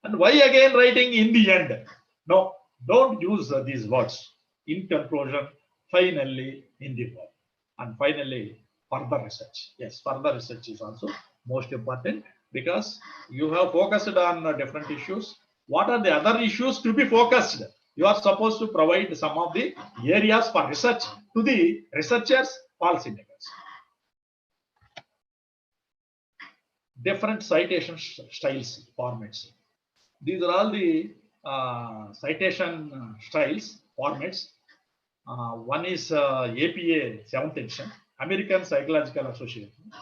And why again writing in the end? No, don't use these words. In conclusion, finally, in the word. And finally, further research. Yes, further research is also most important because you have focused on different issues. What are the other issues to be focused? You are supposed to provide some of the areas for research to the researchers, policymakers. Different citation styles, formats. These are all the citation styles, formats. One is APA 7th edition, American Psychological Association.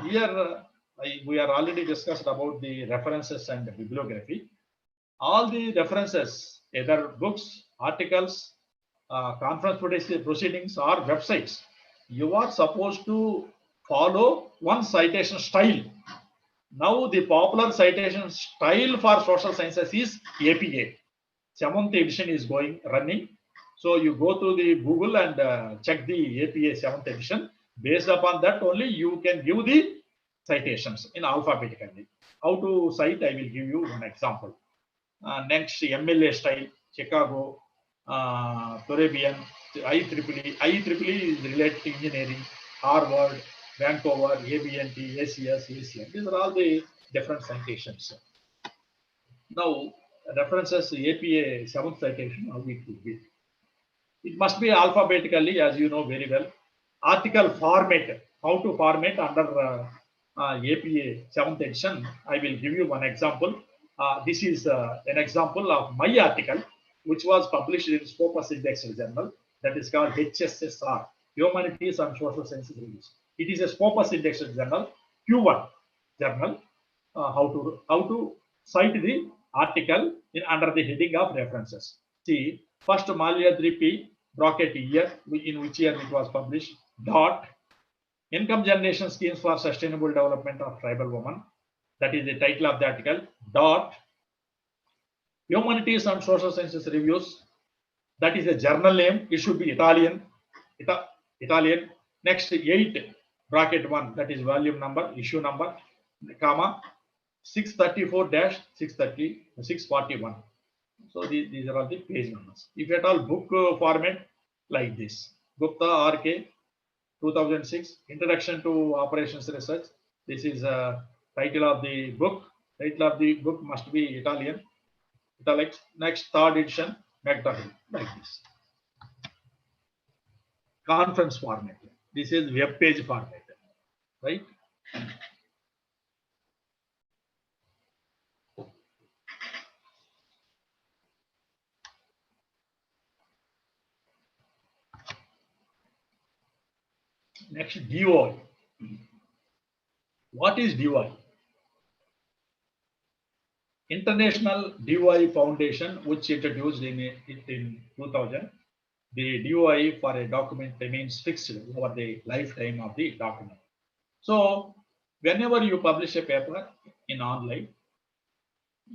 Here we are already discussed about the references and bibliography. All the references, either books, articles, conference proceedings, or websites, you are supposed to follow one citation style. Now the popular citation style for social sciences is APA. 7th edition is running. So you go to the Google and check the APA 7th edition. Based upon that only you can give the citations in alphabetically. How to cite, I will give you one example. Next, MLA style, Chicago, Caribbean, IEEE is related to engineering, Harvard, Vancouver, ABNT, ACS, ACM. These are all the different citations. Now, references APA 7th citation, how it will be. It must be alphabetically, as you know very well. Article format, how to format under APA 7th edition. I will give you one example. This is an example of my article, which was published in Scopus Indexed Journal, that is called HSSR, Humanities and Social Sciences Reviews. It is a Scopus Indexed Journal, Q1 journal. How to cite the article under the heading of references. See, first Malyadri P, bracket year, in which year it was published, dot, income generation schemes for sustainable development of tribal women. That is the title of the article, dot, Humanities and Social Sciences Reviews. That is a journal name. It should be Italian. Italian. Next, 8, bracket 1, that is volume number, issue number, comma, 634-641. So these are all the page numbers. If at all book format like this, Gupta RK 2006, Introduction to Operations Research. This is title of the book. Title of the book must be Italian. Italics. Next, 3rd edition, McDougall, like this. Conference format. This is web page format, right? Next, DOI. What is DOI? International DOI Foundation, which introduced in 2000. The DOI for a document remains fixed over the lifetime of the document. So, whenever you publish a paper in online,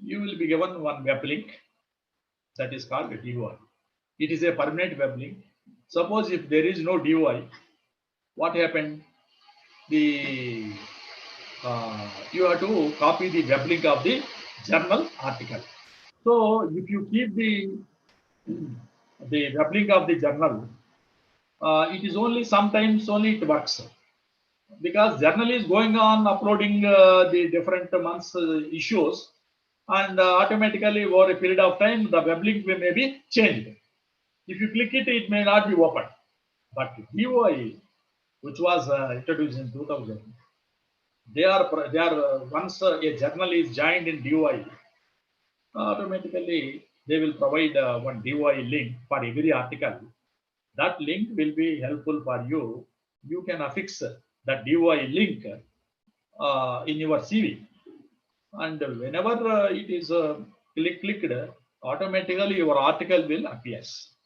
you will be given one web link that is called a DOI. It is a permanent web link. Suppose if there is no DOI, what happened? You have to copy the web link of the journal article. So if you keep the the web link of the journal, it is only sometimes only it works, because journal is going on uploading the different months issues, and automatically over a period of time the web link may be changed. If you click it, it may not be open. But DOI, which was introduced in 2000, they are once a journal is joined in DOI, automatically they will provide one DOI link for every article. That link will be helpful for you. You can affix that DOI link in your CV, and whenever it is clicked, automatically your article will appear.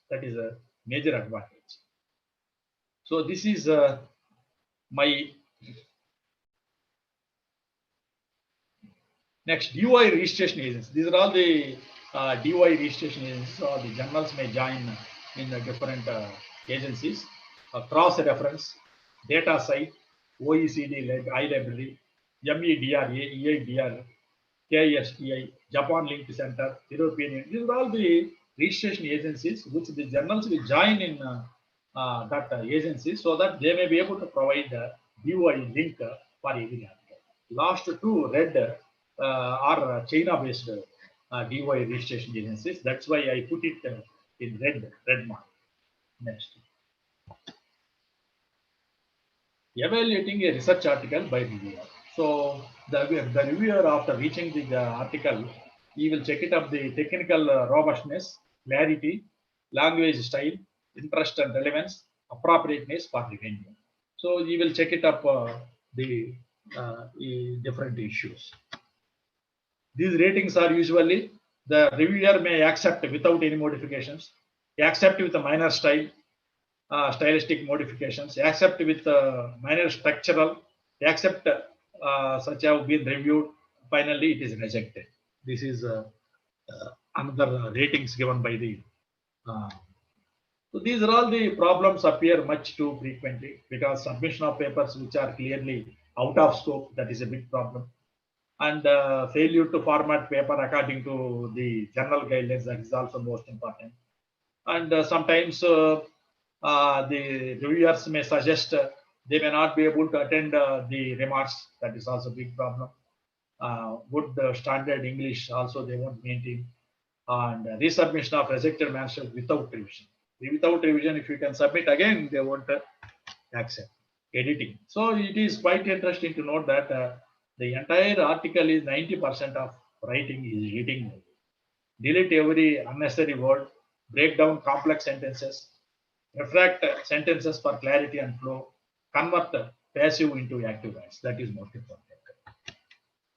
That is a major advantage. So this is my next DOI registration agents. These are all the DOI registration agents. So the journals may join in the different agencies. Cross reference, data site, OECD iLibrary, MEDRA, EIDR, KSTI, Japan Link Center, European Union. These are all the registration agencies which the journals will join in that agency, so that they may be able to provide the DOI link for every article. Last two red are China-based DOI registration agencies. That's why I put it in red mark. Next. Evaluating a research article by reviewer. So the reviewer, after reaching the article, he will check it up the technical robustness, clarity, language style, interest and relevance, appropriateness for review. So he will check it up the different issues. These ratings are usually the reviewer may accept without any modifications, accept with a minor stylistic modifications, accept with minor structural, accept such have been reviewed, finally it is rejected. This is another ratings given by the so these are all the problems appear much too frequently, because submission of papers which are clearly out of scope, that is a big problem, and failure to format paper according to the journal guidelines, that is also most important. And sometimes the reviewers may suggest they may not be able to attend the remarks. That is also a big problem. Good standard English also they won't maintain, and resubmission of rejected manuscript without revision. Without revision, if you can submit again, they won't accept editing. So it is quite interesting to note that the entire article is 90% of writing is reading. Delete every unnecessary word, break down complex sentences, refract sentences for clarity and flow, convert passive into active voice. That is most important.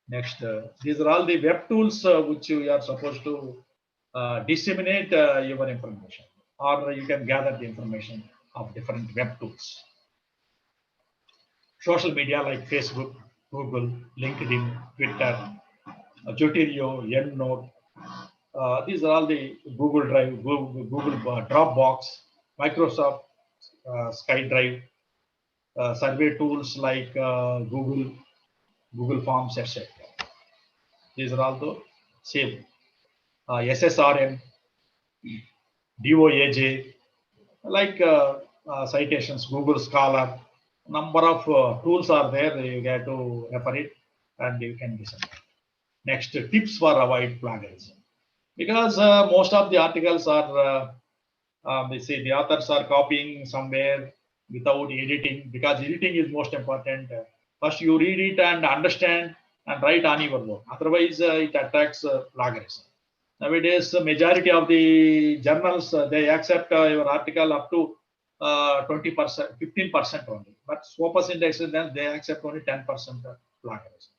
Next, these are all the web tools which you are supposed to disseminate your information, or you can gather the information of different web tools. Social media like Facebook, Google, LinkedIn, Twitter, Jotirio, EndNote. These are all the Google Drive, Google Dropbox, Microsoft SkyDrive, survey tools like Google Forms, etc. These are all the same. SSRM, DOAJ, like citations, Google Scholar. Number of tools are there. You get to refer it, and you can listen. Next, tips for avoid plagiarism. Because most of the articles are, they say the authors are copying somewhere without editing, because editing is most important. First, you read it and understand and write on your own. Otherwise, it attracts plagiarism. Nowadays, majority of the journals, they accept your article up to 20%, 15% only. But Scopus Index, then they accept only 10% plagiarism.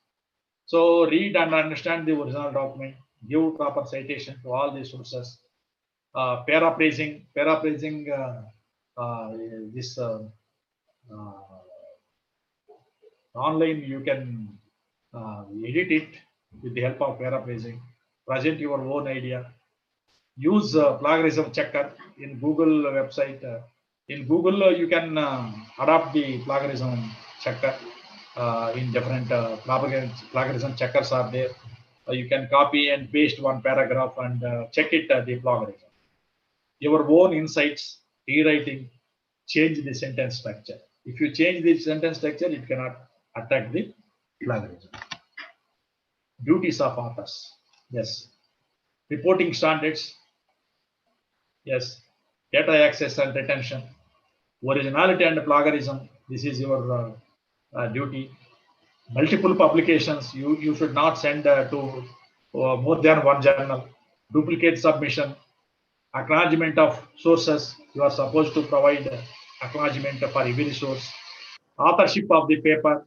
So read and understand the original document, give proper citation to all the sources. Paraphrasing this online, you can edit it with the help of paraphrasing, present your own idea, use plagiarism checker in Google website. In Google, you can adopt the plagiarism checker in different plagiarism checkers are there. You can copy and paste one paragraph and check it the plagiarism. your own insights, rewriting, change the sentence structure. If you change the sentence structure, it cannot attack the plagiarism. Duties of authors. Yes. Reporting standards. Yes. Data access and retention. Originality and plagiarism. This is your duty. Multiple publications. You should not send to more than one journal. Duplicate submission. Acknowledgement of sources. You are supposed to provide acknowledgement for every source. Authorship of the paper.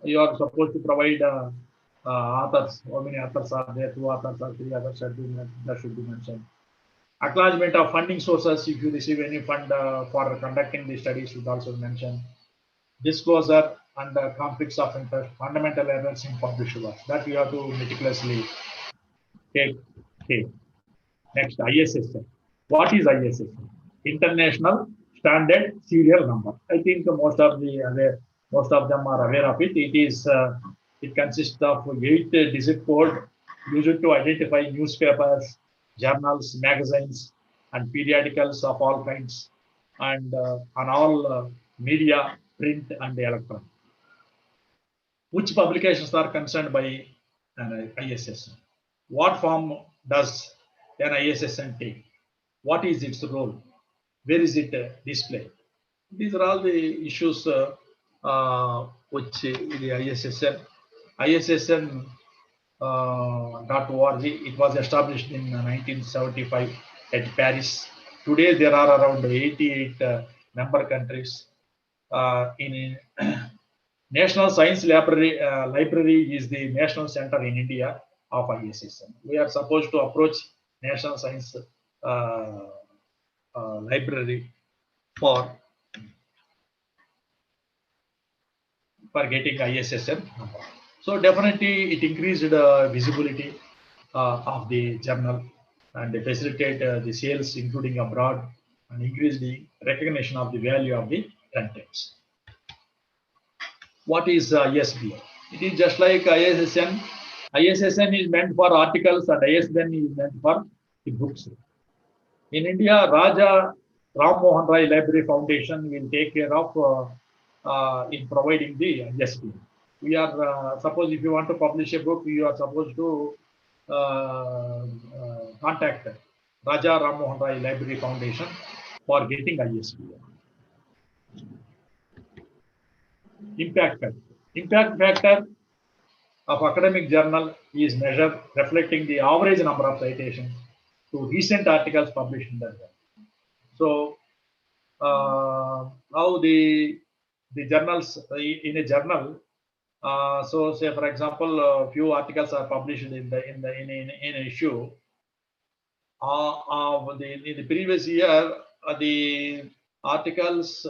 You are supposed to provide authors. How many authors are there? 2 authors or 3 authors that should be mentioned. Acknowledgement of funding sources. If you receive any fund for conducting the study, should also mention. Disclosure and conflicts of interest. Fundamental errors in published work. That you have to meticulously take care. Next, ISSN. What is ISSN? International Standard Serial Number. I think most of them are aware of it. It consists of 8-digit code used to identify newspapers, journals, magazines, and periodicals of all kinds, and on all media, print and electronic. Which publications are concerned by an ISSN? What form does an ISSN take? What is its role? Where is it displayed? These are all the issues which the ISSN .org. It was established in 1975 at Paris. Today there are around 88 member countries. In National Science Library is the national center in India of ISSN. We are supposed to approach National Science Library for getting ISSN number. So definitely it increased visibility of the journal and facilitate the sales, including abroad, and increase the recognition of the value of the contents. What is ISBN? It is just like ISSN. ISSN is meant for articles and ISBN is meant for the books. In India, Raja Ram Mohan Rai Library Foundation will take care of in providing the ISBN. We are suppose if you want to publish a book, you are supposed to contact Raja Ram Mohan Rai Library Foundation for getting ISBN. Impact factor. Impact factor of academic journal is measured reflecting the average number of citations to recent articles published in the journal. So now the journals in a journal. So say for example, a few articles are published in an issue. In the previous year, the articles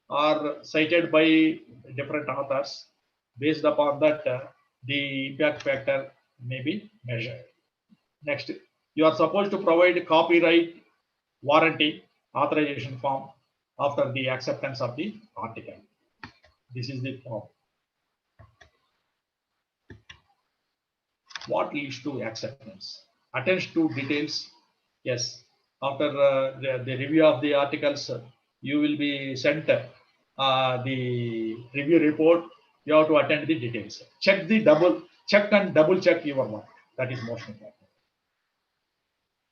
are cited by different authors. Based upon that, the impact factor may be measured. Next, you are supposed to provide copyright warranty authorization form after the acceptance of the article. This is the form. What leads to acceptance? Attention to details. Yes. After the review of the articles, you will be sent the review report. You have to attend the details. Check and double check your work. That is most important.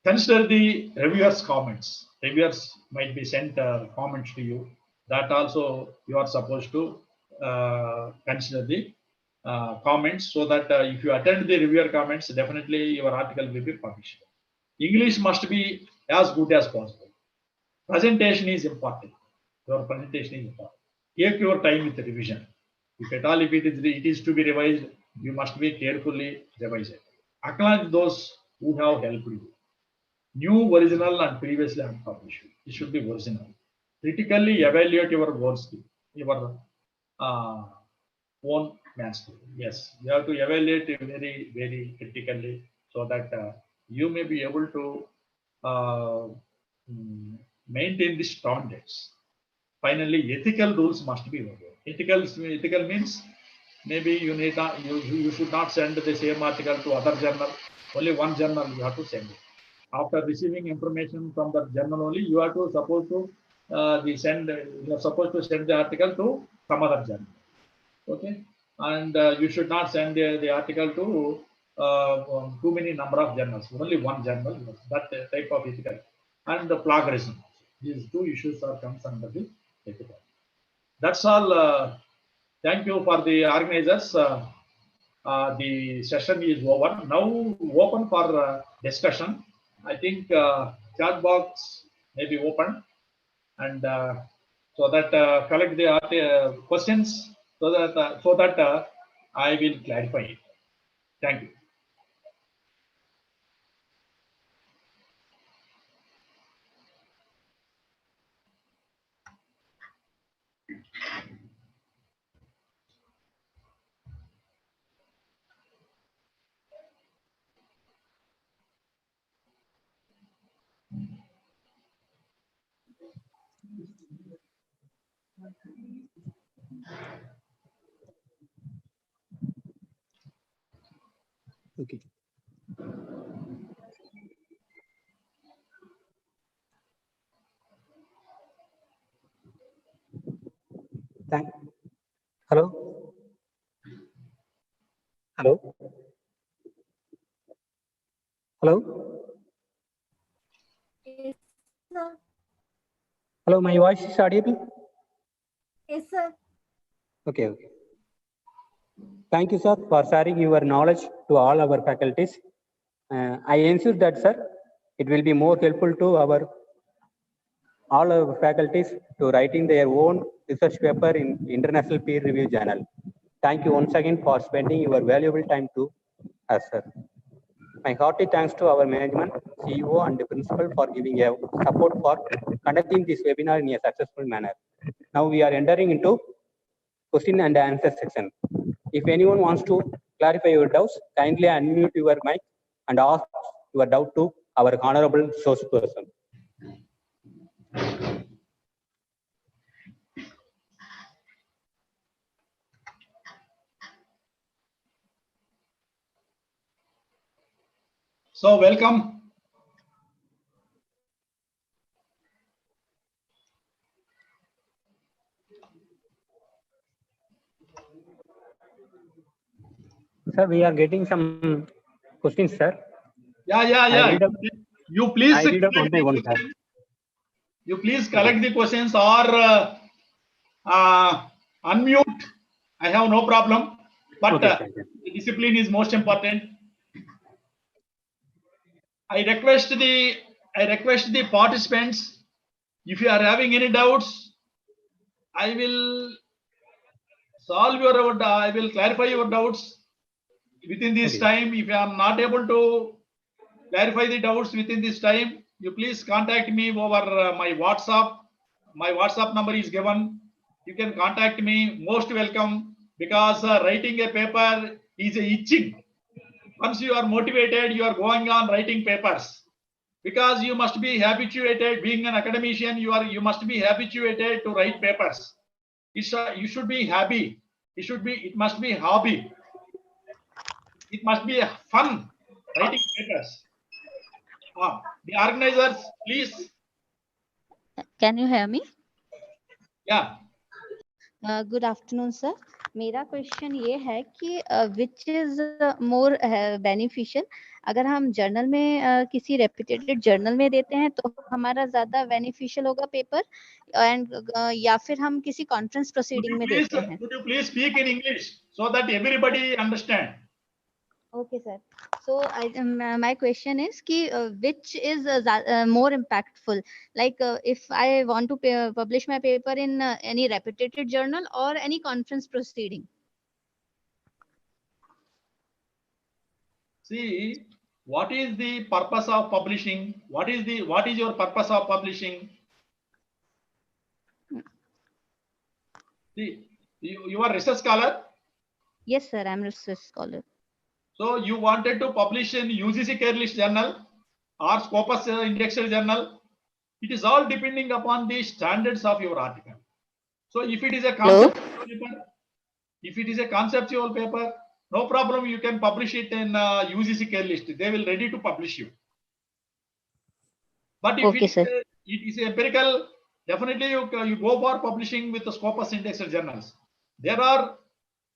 Consider the reviewers' comments. Reviewers might be sent comments to you. That also you are supposed to consider the comments, so that if you attend the reviewer comments, definitely your article will be published. English must be as good as possible. Presentation is important. Your presentation is important. Take your time with the revision. If at all, if it is to be revised, you must be carefully revise it. Acknowledge those who have helped you. New, original, and previously unpublished. It should be original. Critically evaluate your words, your own manuscript. Yes, you have to evaluate it very, very critically, so that you may be able to maintain the standards. Finally, ethical rules must be obeyed. Ethical means maybe you should not send the same article to other journal. Only one journal you have to send it. After receiving information from the journal only, you are supposed to you are supposed to send the article to some other journal. Okay, and you should not send the article to too many number of journals. Only one journal. That type of ethical and the plagiarism. These two issues are comes under the ethical. That's all. Thank you for the organizers. The session is over. Now open for discussion. I think chat box may be open, and so that collect the questions so that I will clarify it. Thank you. Okay. Hello. Hello. Hello. Yes, sir. Hello. My voice is audible. Yes, sir. Okay. Okay. Thank you, sir, for sharing your knowledge to all our faculties. I ensure that, sir, it will be more helpful to all our faculties to writing their own research paper in international peer review journal. Thank you once again for spending your valuable time to us, sir. My hearty thanks to our management, CEO, and the principal for giving a support for conducting this webinar in a successful manner. Now we are entering into question and answer section. If anyone wants to clarify your doubts, kindly unmute your mic and ask your doubt to our honorable source person. So welcome. Sir, we are getting some questions, sir. Yeah. You please I read out collect one by the one, sir. questions. You please collect the questions or unmute. I have no problem, but Okay, sir. the discipline is most important. I request the participants, if you are having any doubts, I will I will clarify your doubts within this Okay. time. If I am not able to clarify the doubts within this time, you please contact me over my WhatsApp. My WhatsApp number is given. You can contact me. Most welcome, because writing a paper is a itching. Once you are motivated, you are going on writing papers, because you must be habituated. Being an academician, you must be habituated to write papers. You should be happy. It must be hobby. It must be a fun writing papers. The organizers, please. Can you hear me? Yeah. Good afternoon sir. मेरा question ये है कि which is more beneficial, अगर हम journal में किसी reputed journal में देते हैं तो हमारा ज्यादा बेनिफिशियल होगा पेपर, एंड या फिर हम किसी कॉन्फ्रेंस प्रोसीडिंग में देते हैं? Could you please speak in English so that everybody understand? Okay, sir. So my question is ki which is more impactful? Like if I want to publish my paper in any reputed journal or any conference proceeding? See, what is the purpose of publishing? What is your purpose of publishing? See, you are research scholar. Yes, sir. I'm a research scholar. So you wanted to publish in UGC Care List journal or Scopus Indexed journal. It is all depending upon the standards of your article. So if it is a conceptual paper, no problem. You can publish it in UGC Care List. They will ready to publish you. But if Okay, it, sir. it is empirical, definitely you go for publishing with the Scopus indexed journals. There are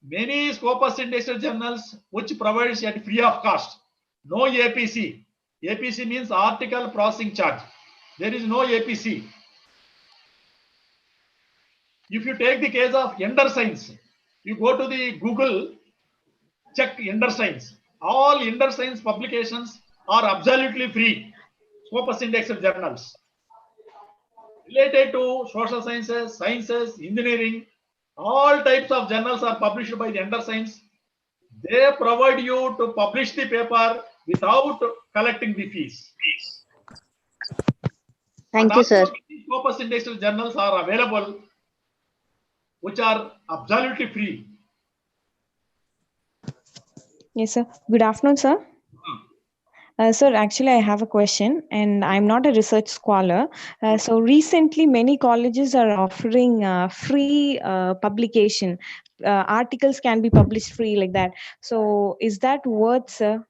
many Scopus indexed journals which provides at free of cost. No APC. APC means article processing charge. There is no APC. If you take the case of Ender Science, you go to the Google, check Ender Science. All Ender Science publications are absolutely free. Scopus indexed journals related to social sciences, engineering, all types of journals are published by the Ender Science. They provide you to publish the paper without collecting the fees. Thank you, sir. Scopus indexed journals are available, which are absolutely free. Yes, sir. Good afternoon, sir. Sir, actually, I have a question, and I'm not a research scholar. So recently, many colleges are offering free publication. Articles can be published free like that. So is that worth, sir?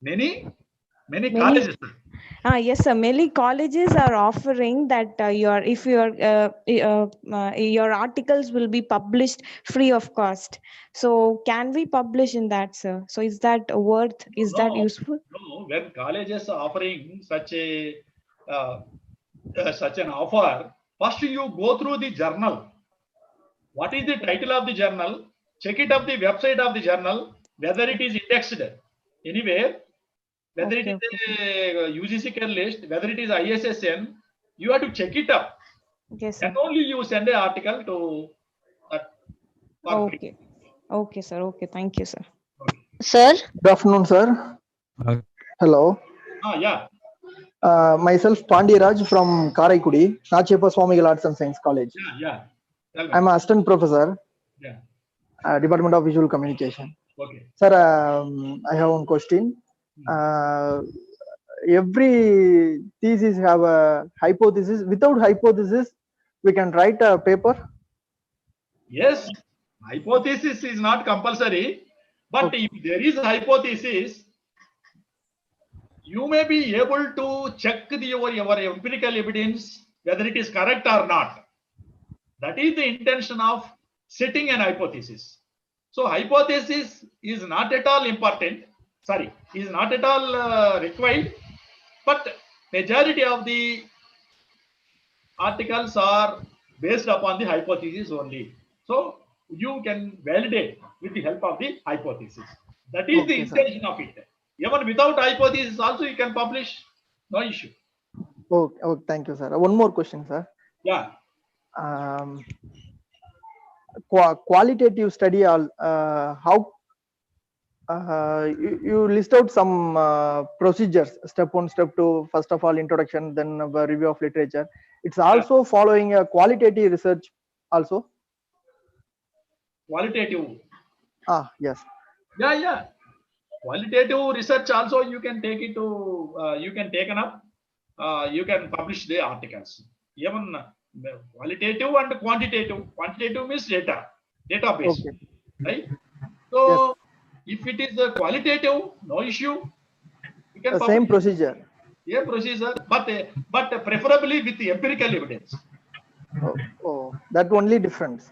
Many colleges. Yes, sir. Many colleges are offering that your articles will be published free of cost. So can we publish in that, sir? So is that worth? Is that useful? No, when colleges are offering such an offer, first you go through the journal. What is the title of the journal? Check it up the website of the journal, whether it is indexed anywhere, whether it is a UGC list, whether it is ISSN, you have to check it up. Yes, sir. And only you send an article to that. Okay. Okay, sir. Okay. Thank you, sir. Sir? Good afternoon, sir. Hello. Yeah. Myself, Pandyraj from Karaikudi, Nachappa Swamigal Arts and Science College. Yeah. I'm an assistant professor, Yeah. Department of Visual Communication. Okay. Sir, I have one question. Every thesis have a hypothesis. Without hypothesis, we can write a paper. Yes, hypothesis is not compulsory, but if there is a hypothesis, you may be able to check your empirical evidence whether it is correct or not. That is the intention of setting an hypothesis. So hypothesis is not at all important. Sorry, is not at all required, but majority of the articles are based upon the hypothesis only. So you can validate with the help of the hypothesis. That is the intention of it. Even without hypothesis also you can publish, no issue. Oh, thank you, sir. One more question, sir. Yeah. Qualitative study, how you list out some procedures, step 1, step 2, first of all introduction, then a review of literature. It's also following a qualitative research also. Qualitative. Yes. Yeah. Qualitative research also you can take it to, you can take up, you can publish the articles. Even qualitative and quantitative. Quantitative means database, right? So if it is a qualitative, no issue. You can the same procedure. Yeah, procedure, but preferably with the empirical evidence. That only difference.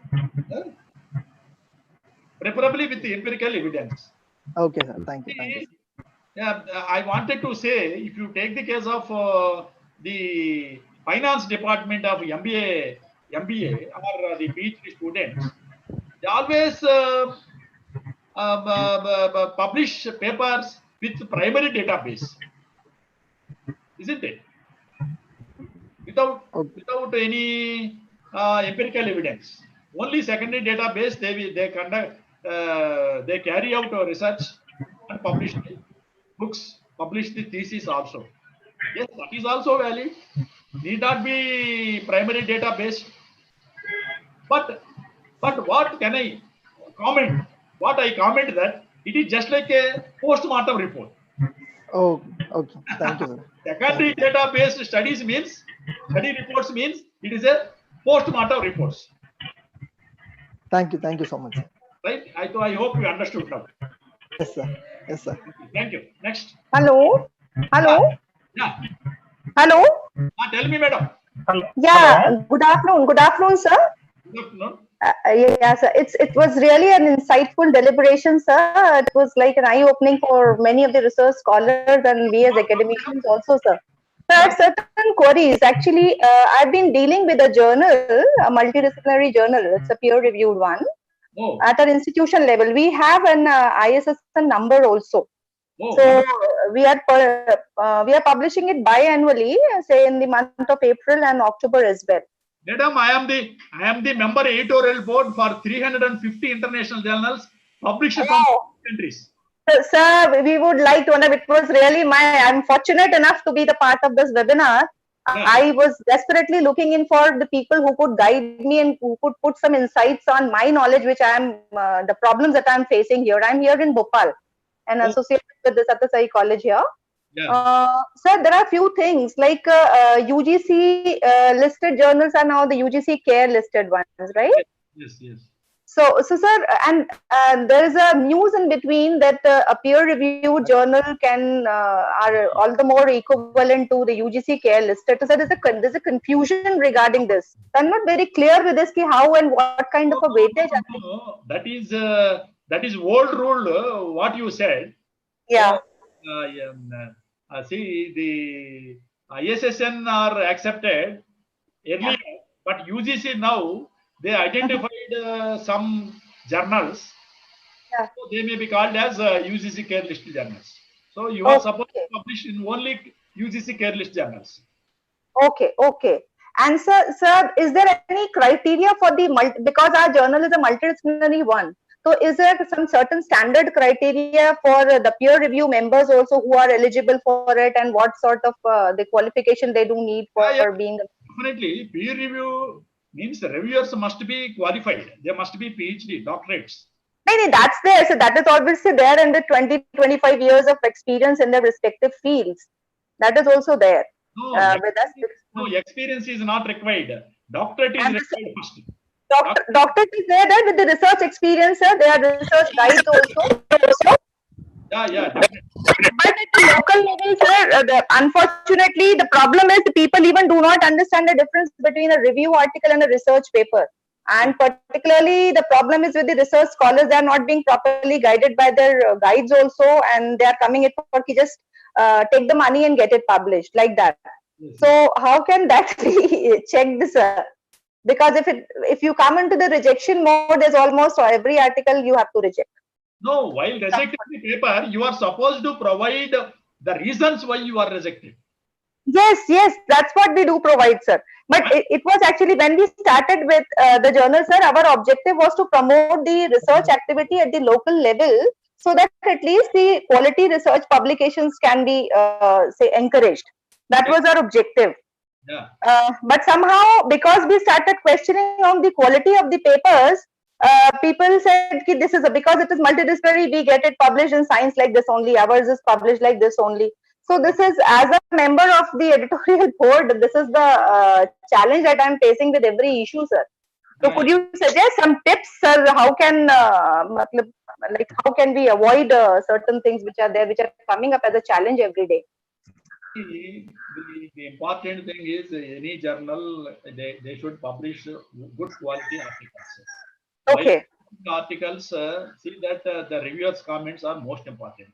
Preferably with the empirical evidence. Okay, sir. Thank you. Yeah, I wanted to say, if you take the case of the finance department of MBA or the PhD students, they always publish papers with primary database, isn't it? Without any empirical evidence, only secondary database they conduct. They carry out research and publish the books, publish the thesis also. Yes, that is also valid. Need not be primary database. But what can I comment? What I comment that it is just like a post-mortem report. Oh, okay. Thank you, sir. Secondary database study reports means it is a post-mortem reports. Thank you so much, sir. Right? I hope you understood now. Yes, sir. Thank you. Next. Hello. Yeah. Yeah. Hello. Tell me, madam. Yeah. Good afternoon. Good afternoon, sir. Good afternoon. Yeah, sir. It was really an insightful deliberation, sir. It was like an eye opening for many of the research scholars and we as academicians also, sir. There are certain queries. Actually, I've been dealing with a journal, a multidisciplinary journal. It's a peer-reviewed one. Oh. At an institution level, we have an ISSN number also. Oh, So we are publishing it biannually, say in the month of April and October as well. Madam, I am the member editorial board for 350 international journals published from countries. Sir, we would like to know. It was really I'm fortunate enough to be the part of this webinar. Yeah. I was desperately looking in for the people who could guide me and who could put some insights on my knowledge, which I am the problems that I am facing here. I'm here in Bhopal and associated with the Satyai Sai College here. Yeah. Sir, there are a few things like UGC listed journals are now the UGC CARE listed ones, right? Yes, yes. So sir, and there is a news in between that a peer-reviewed journal are all the more equivalent to the UGC CARE listed. So there's a confusion regarding this. I'm not very clear with this. How and what kind of a weightage? No, that is old rule. What you said. Yeah. See, the ISSN are accepted earlier, but UGC now they identified some journals. Yeah. So they may be called as UGC CARE list journals. So you are supposed to publish in only UGC CARE list journals. Okay, okay. And sir, is there any criteria for because our journal is a multidisciplinary one? So is there some certain standard criteria for the peer review members also who are eligible for it, and what sort of the qualification they do need for being? Definitely, peer review means the reviewers must be qualified. They must be PhD, doctorates. No, that's there. So that is obviously there in the 20-25 years of experience in their respective fields. That is also there. No, no, experience is not required. Doctorate is required first. Doctorate is there with the research experience, sir. There are research guides also. Yeah. But at the local level, sir, unfortunately, the problem is the people even do not understand the difference between a review article and a research paper. And particularly, the problem is with the research scholars, they are not being properly guided by their guides also, and they are coming it for just take the money and get it published like that. Yes. So how can that be checked, sir? Because if you come into the rejection mode, there's almost every article you have to reject. No, while rejecting the paper, you are supposed to provide the reasons why you are rejected. Yes, that's what we do provide, sir. But it was actually when we started with the journal, sir, our objective was to promote the research activity at the local level so that at least the quality research publications can be, say, encouraged. That was our objective. Yeah. But somehow, because we started questioning on the quality of the papers, people said this is because it is multidisciplinary, we get it published in science like this only, ours is published like this only. So this is, as a member of the editorial board, this is the challenge that I'm facing with every issue, sir. So could you suggest some tips, sir? How can how can we avoid certain things which are there, which are coming up as a challenge every day? The important thing is any journal, they should publish good quality articles. Okay. Articles, see that the reviewers' comments are most important.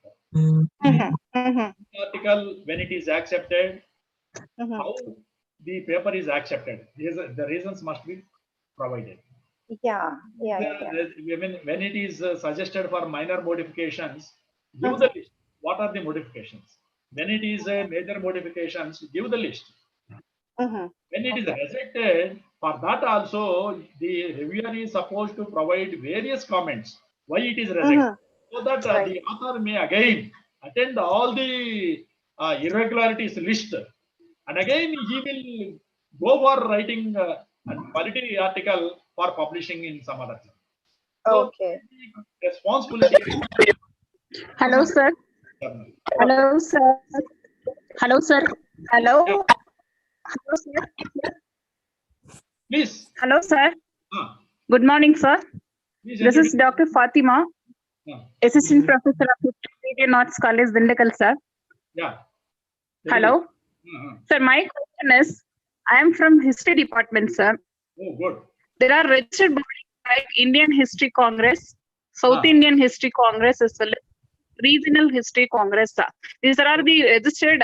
Article, when it is accepted, how the paper is accepted, the reasons must be provided. Yeah. When it is suggested for minor modifications, give the list. What are the modifications? When it is major modifications, give the list. When it is rejected, for that also the reviewer is supposed to provide various comments why it is rejected, so that the author may again attend all the irregularities list, and again he will go for writing a quality article for publishing in some other journal. So responsibility. Hello, sir. Hello, sir. Hello, sir. Hello. Hello, sir. Please. Hello, sir. Good morning, sir. This is Dr. Fatima, Assistant Professor of Indian Arts College, Dindakal, sir. Yeah. Hello. Sir, my question is, I am from history department, sir. Oh, good. There are registered bodies like Indian History Congress, South Ah. Indian History Congress, as well as Regional History Congress. Sir. These are the registered,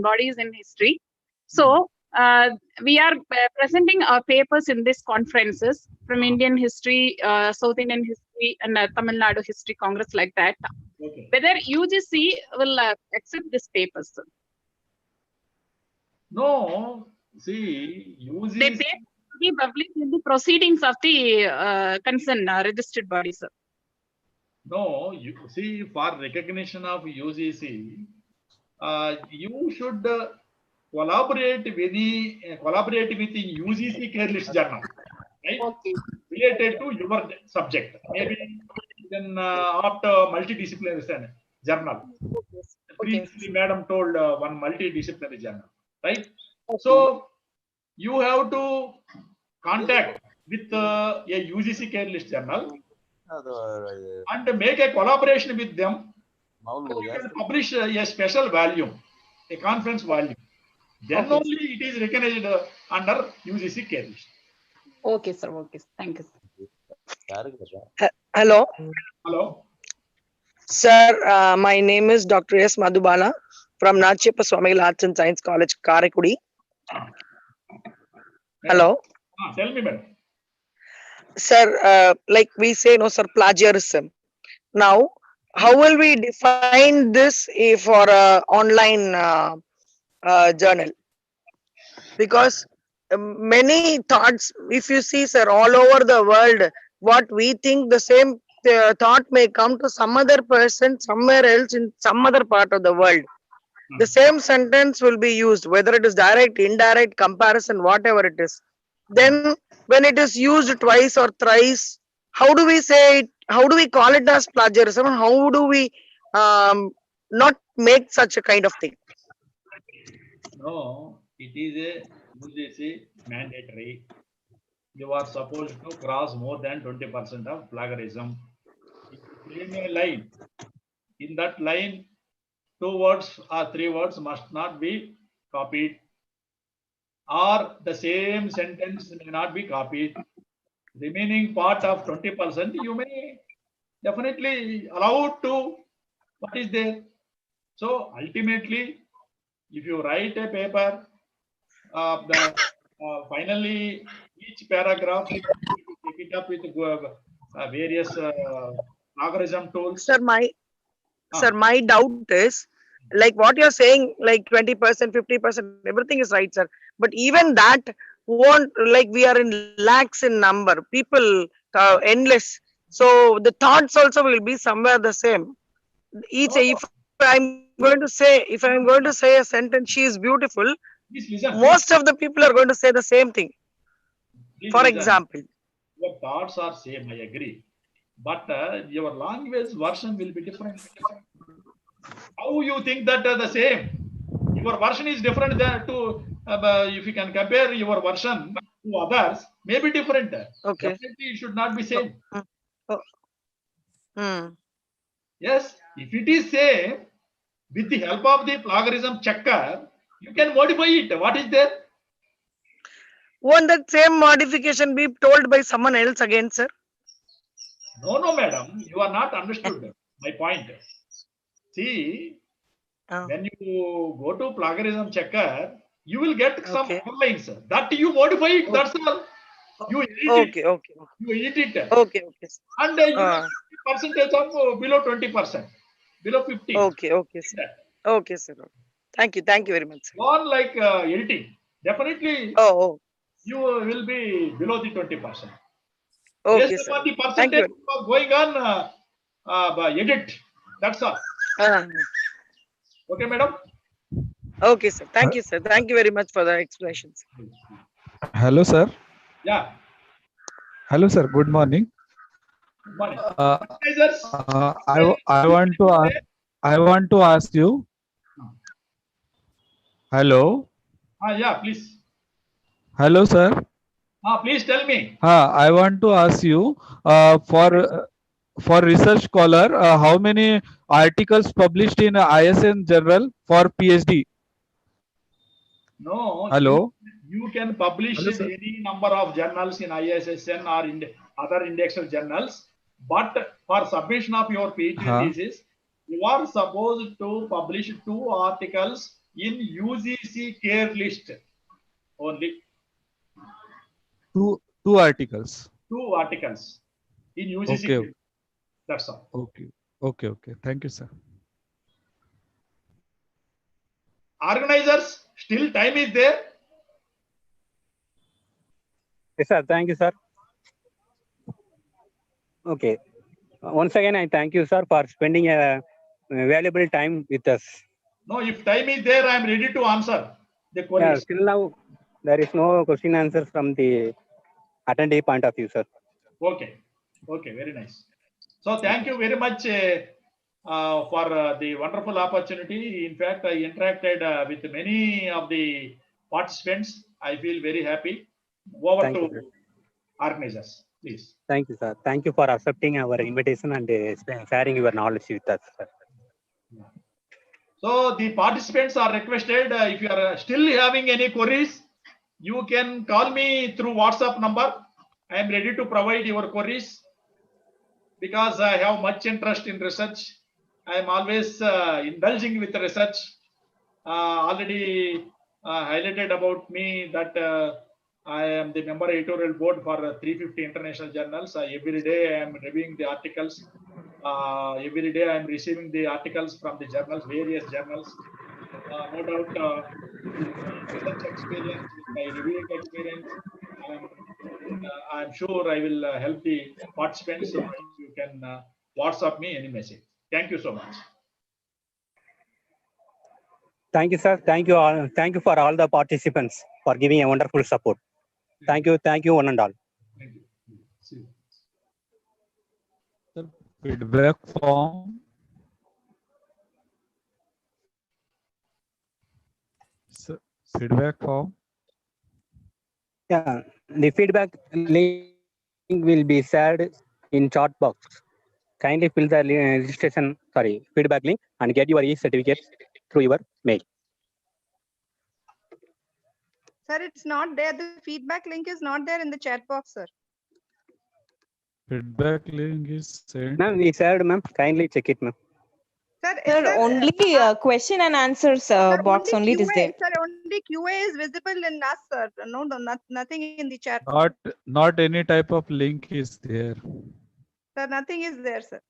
bodies in history. So we are presenting our papers in these conferences from Indian History, South Indian History, and Tamil Nadu History Congress, like that. Okay. Whether UGC will accept these papers, sir. No, see, UGC. They pay to be published in the proceedings of the concerned registered body, sir. No, you see, for recognition of UGC, you should collaborate with the UGC care list journal, right? Okay. Related to your subject. Maybe you can opt multidisciplinary journal. Previously, madam told one multidisciplinary journal, right? So you have to contact with a UGC care list journal and make a collaboration with them. You can publish a special volume, a conference volume. Then only it is recognized under UGC care list. Okay, sir. Okay. Thank you, sir. Hello, Hello. sir. My name is Dr. S. Madhubala from Nachiyappa Swamigal Arts and Science College, Karaikudi. Hello, Tell me, madam. sir. Like we say, no, sir, plagiarism. Now, how will we define this for online journal? Because many thoughts, if you see, sir, all over the world, what we think the same thought may come to some other person somewhere else in some other part of the world. The same sentence will be used, whether it is direct, indirect, comparison, whatever it is. Then when it is used twice or thrice, how do we say it? How do we call it as plagiarism? How do we not make such a kind of thing? No, it is a UGC mandatory. You are supposed to cross more than 20% of plagiarism. If you claim a line, in that line, 2 words or 3 words must not be copied, or the same sentence may not be copied. Remaining part of 20%, you may definitely allow to what is there. So ultimately, if you write a paper, finally each paragraph, you take it up with various algorithm tools. Sir, my doubt is, like what you're saying, like 20%, 50%, everything is right, sir. But even that won't, like we are in lakhs in number, people endless. So the thoughts also will be somewhere the same. If I'm going to say a sentence, she is beautiful, Please listen. most of the people are going to say the same thing. Please For listen. example, Your thoughts are same, I agree. But your language version will be different. How you think that the same? Your version is different than to, if you can compare your version to others, may be different. Okay. Definitely it should not be same. Hmm. Yes, if it is same, with the help of the plagiarism checker, you can modify it. What is there? Won't that same modification be told by someone else again, sir? No, madam, you are not understood my point. See, when you go to plagiarism checker, you will get some Okay. lines that you modify it. That's all. You edit it. Okay. You edit it. Okay. And you get percentage of below 20%, below 50. Okay, sir. Okay, sir. Thank you very much, sir. One like editing, definitely Oh, you will be below the 20%. okay, Based sir. upon the Thank you. percentage of going on edit. That's all. Okay, madam. Okay, sir. Thank you, sir. Thank you very much for the explanations. Hello, sir. Yeah. Hello, sir. Good morning. Good morning. I want to ask you. Hello. Yeah, please. Hello, sir. Please tell me. I want to ask you for research scholar, how many articles published in ISN journal for PhD? No, Hello. you can publish Hello, in sir. any number of journals in ISSN or in other indexed journals, but for submission of your PhD Huh. thesis, you are supposed to publish 2 articles in UGC care list only. Two articles. 2 articles in UGC. Okay. Care. That's all. Okay. Okay. Thank you, sir. Organizers, still time is there. Yes, sir. Thank you, sir. Okay. Once again, I thank you, sir, for spending a valuable time with us. No, if time is there, I am ready to answer the Yeah, queries. still now, there is no question answer from the attendee point of view, sir. Okay, very nice. So thank you very much for the wonderful opportunity. In fact, I interacted with many of the participants. I feel very happy. Over Thank to you, sir. organizers, please. Thank you, sir. Thank you for accepting our invitation and sharing your knowledge with us, sir. So the participants are requested, if you are still having any queries, you can call me through WhatsApp number. I am ready to provide your queries because I have much interest in research. I am always indulging with research. Already highlighted about me that I am the member editorial board for 350 international journals. Every day I am reviewing the articles. Every day I am receiving the articles from the journals, various journals. No doubt, with my research experience, with my reviewing experience, I'm sure I will help the participants. So you can WhatsApp me any message. Thank you so much. Thank you, sir. Thank you all. Thank you for all the participants for giving a wonderful support. Thank you, one and all. Thank you. See you. Sir, feedback form. Sir, feedback form. Yeah, the feedback link will be shared in chat box. Kindly fill the feedback link and get your e-certificate through your mail. Sir, it's not there. The feedback link is not there in the chat box, sir. Feedback link is sent. Ma'am, we shared, ma'am. Kindly check it, ma'am. Sir, only question and answers box only QA, is there. Sir, only QA is visible in us, sir. No, nothing in the chat. Not any type of link is there. Sir, nothing is there, sir.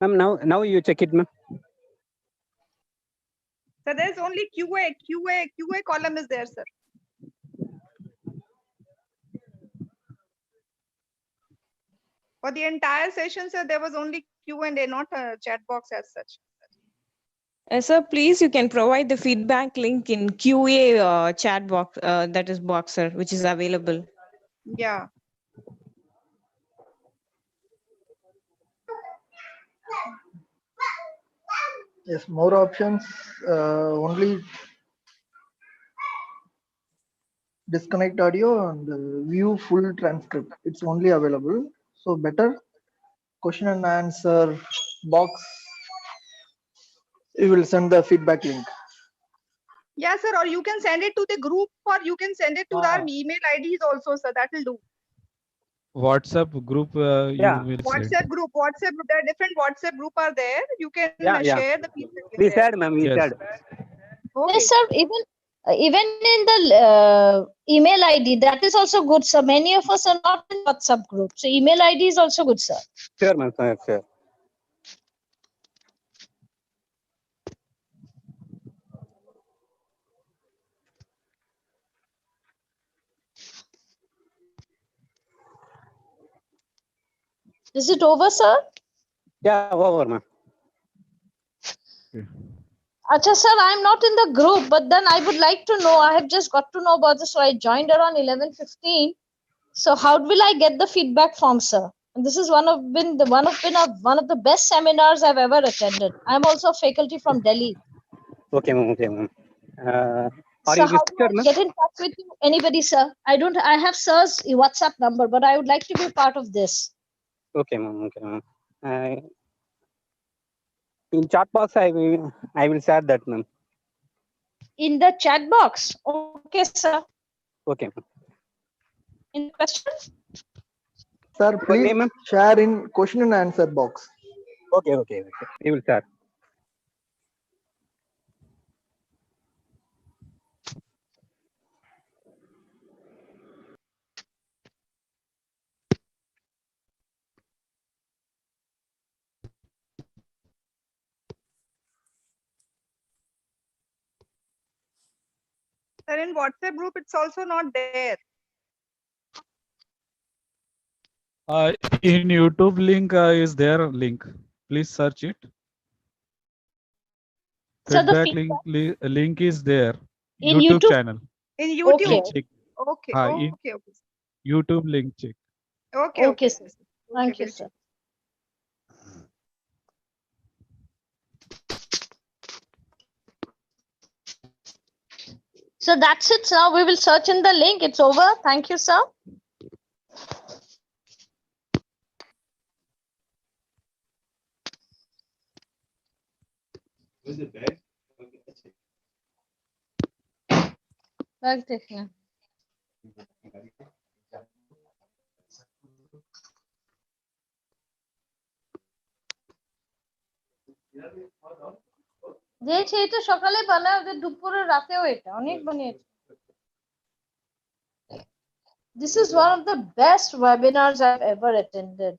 Ma'am, now you check it, ma'am. Sir, there's only QA column is there, sir. For the entire session, sir, there was only Q&A, not a chat box as such. Sir, please, you can provide the feedback link in QA chat box, that is box, sir, which is available. Yeah. Yes, more options. Only disconnect audio and view full transcript. It's only available. So better question and answer box. You will send the feedback link. Yeah, sir, or you can send it to the group, or you can send it to our email IDs also, sir. That will do. WhatsApp group Yeah. you will WhatsApp send. group, there are different WhatsApp group are there. You can Yeah. share the feedback link We there. shared, ma'am. We Yes. shared. Okay. Yes, sir. Even in the email ID, that is also good, sir. Many of us are not in WhatsApp group, so email ID is also good, sir. Sure, ma'am. Sure. Is it over, sir? Yeah, over, ma'am. Acha, sir, I'm not in the group, but then I would like to know. I have just got to know about this, so I joined around 11:15. So how will I get the feedback form, sir? And this is one of the best seminars I've ever attended. I'm also faculty from Delhi. Okay, ma'am. Okay, ma'am. Are So you how do registered, I ma'am? get in touch with you? Anybody, sir? I have sir's WhatsApp number, but I would like to be part of this. Okay, ma'am. Okay, ma'am. In chat box, I will share that, ma'am. In the chat box. Okay, sir. Okay, ma'am. In the question? Sir, Your please name, ma'am? share in question and answer box. Okay, okay, okay. We will share. Sir, in WhatsApp group, it's also not there. In YouTube link is there link. Please search it. So the Feedback link is there. in YouTube YouTube? channel. In YouTube. Okay. Check. Okay. In Okay. Okay. YouTube link check. Okay. Okay, sir. Thank Okay, you, will sir. So that's it, sir. We will search in the link. It's over. Thank you, sir. Bag देखना। দিয়েছে এই তো সকালে বানায় ওদের দুপুরে রাতেও এটা অনেক বানিয়েছে। This is one of the best webinars I've ever attended.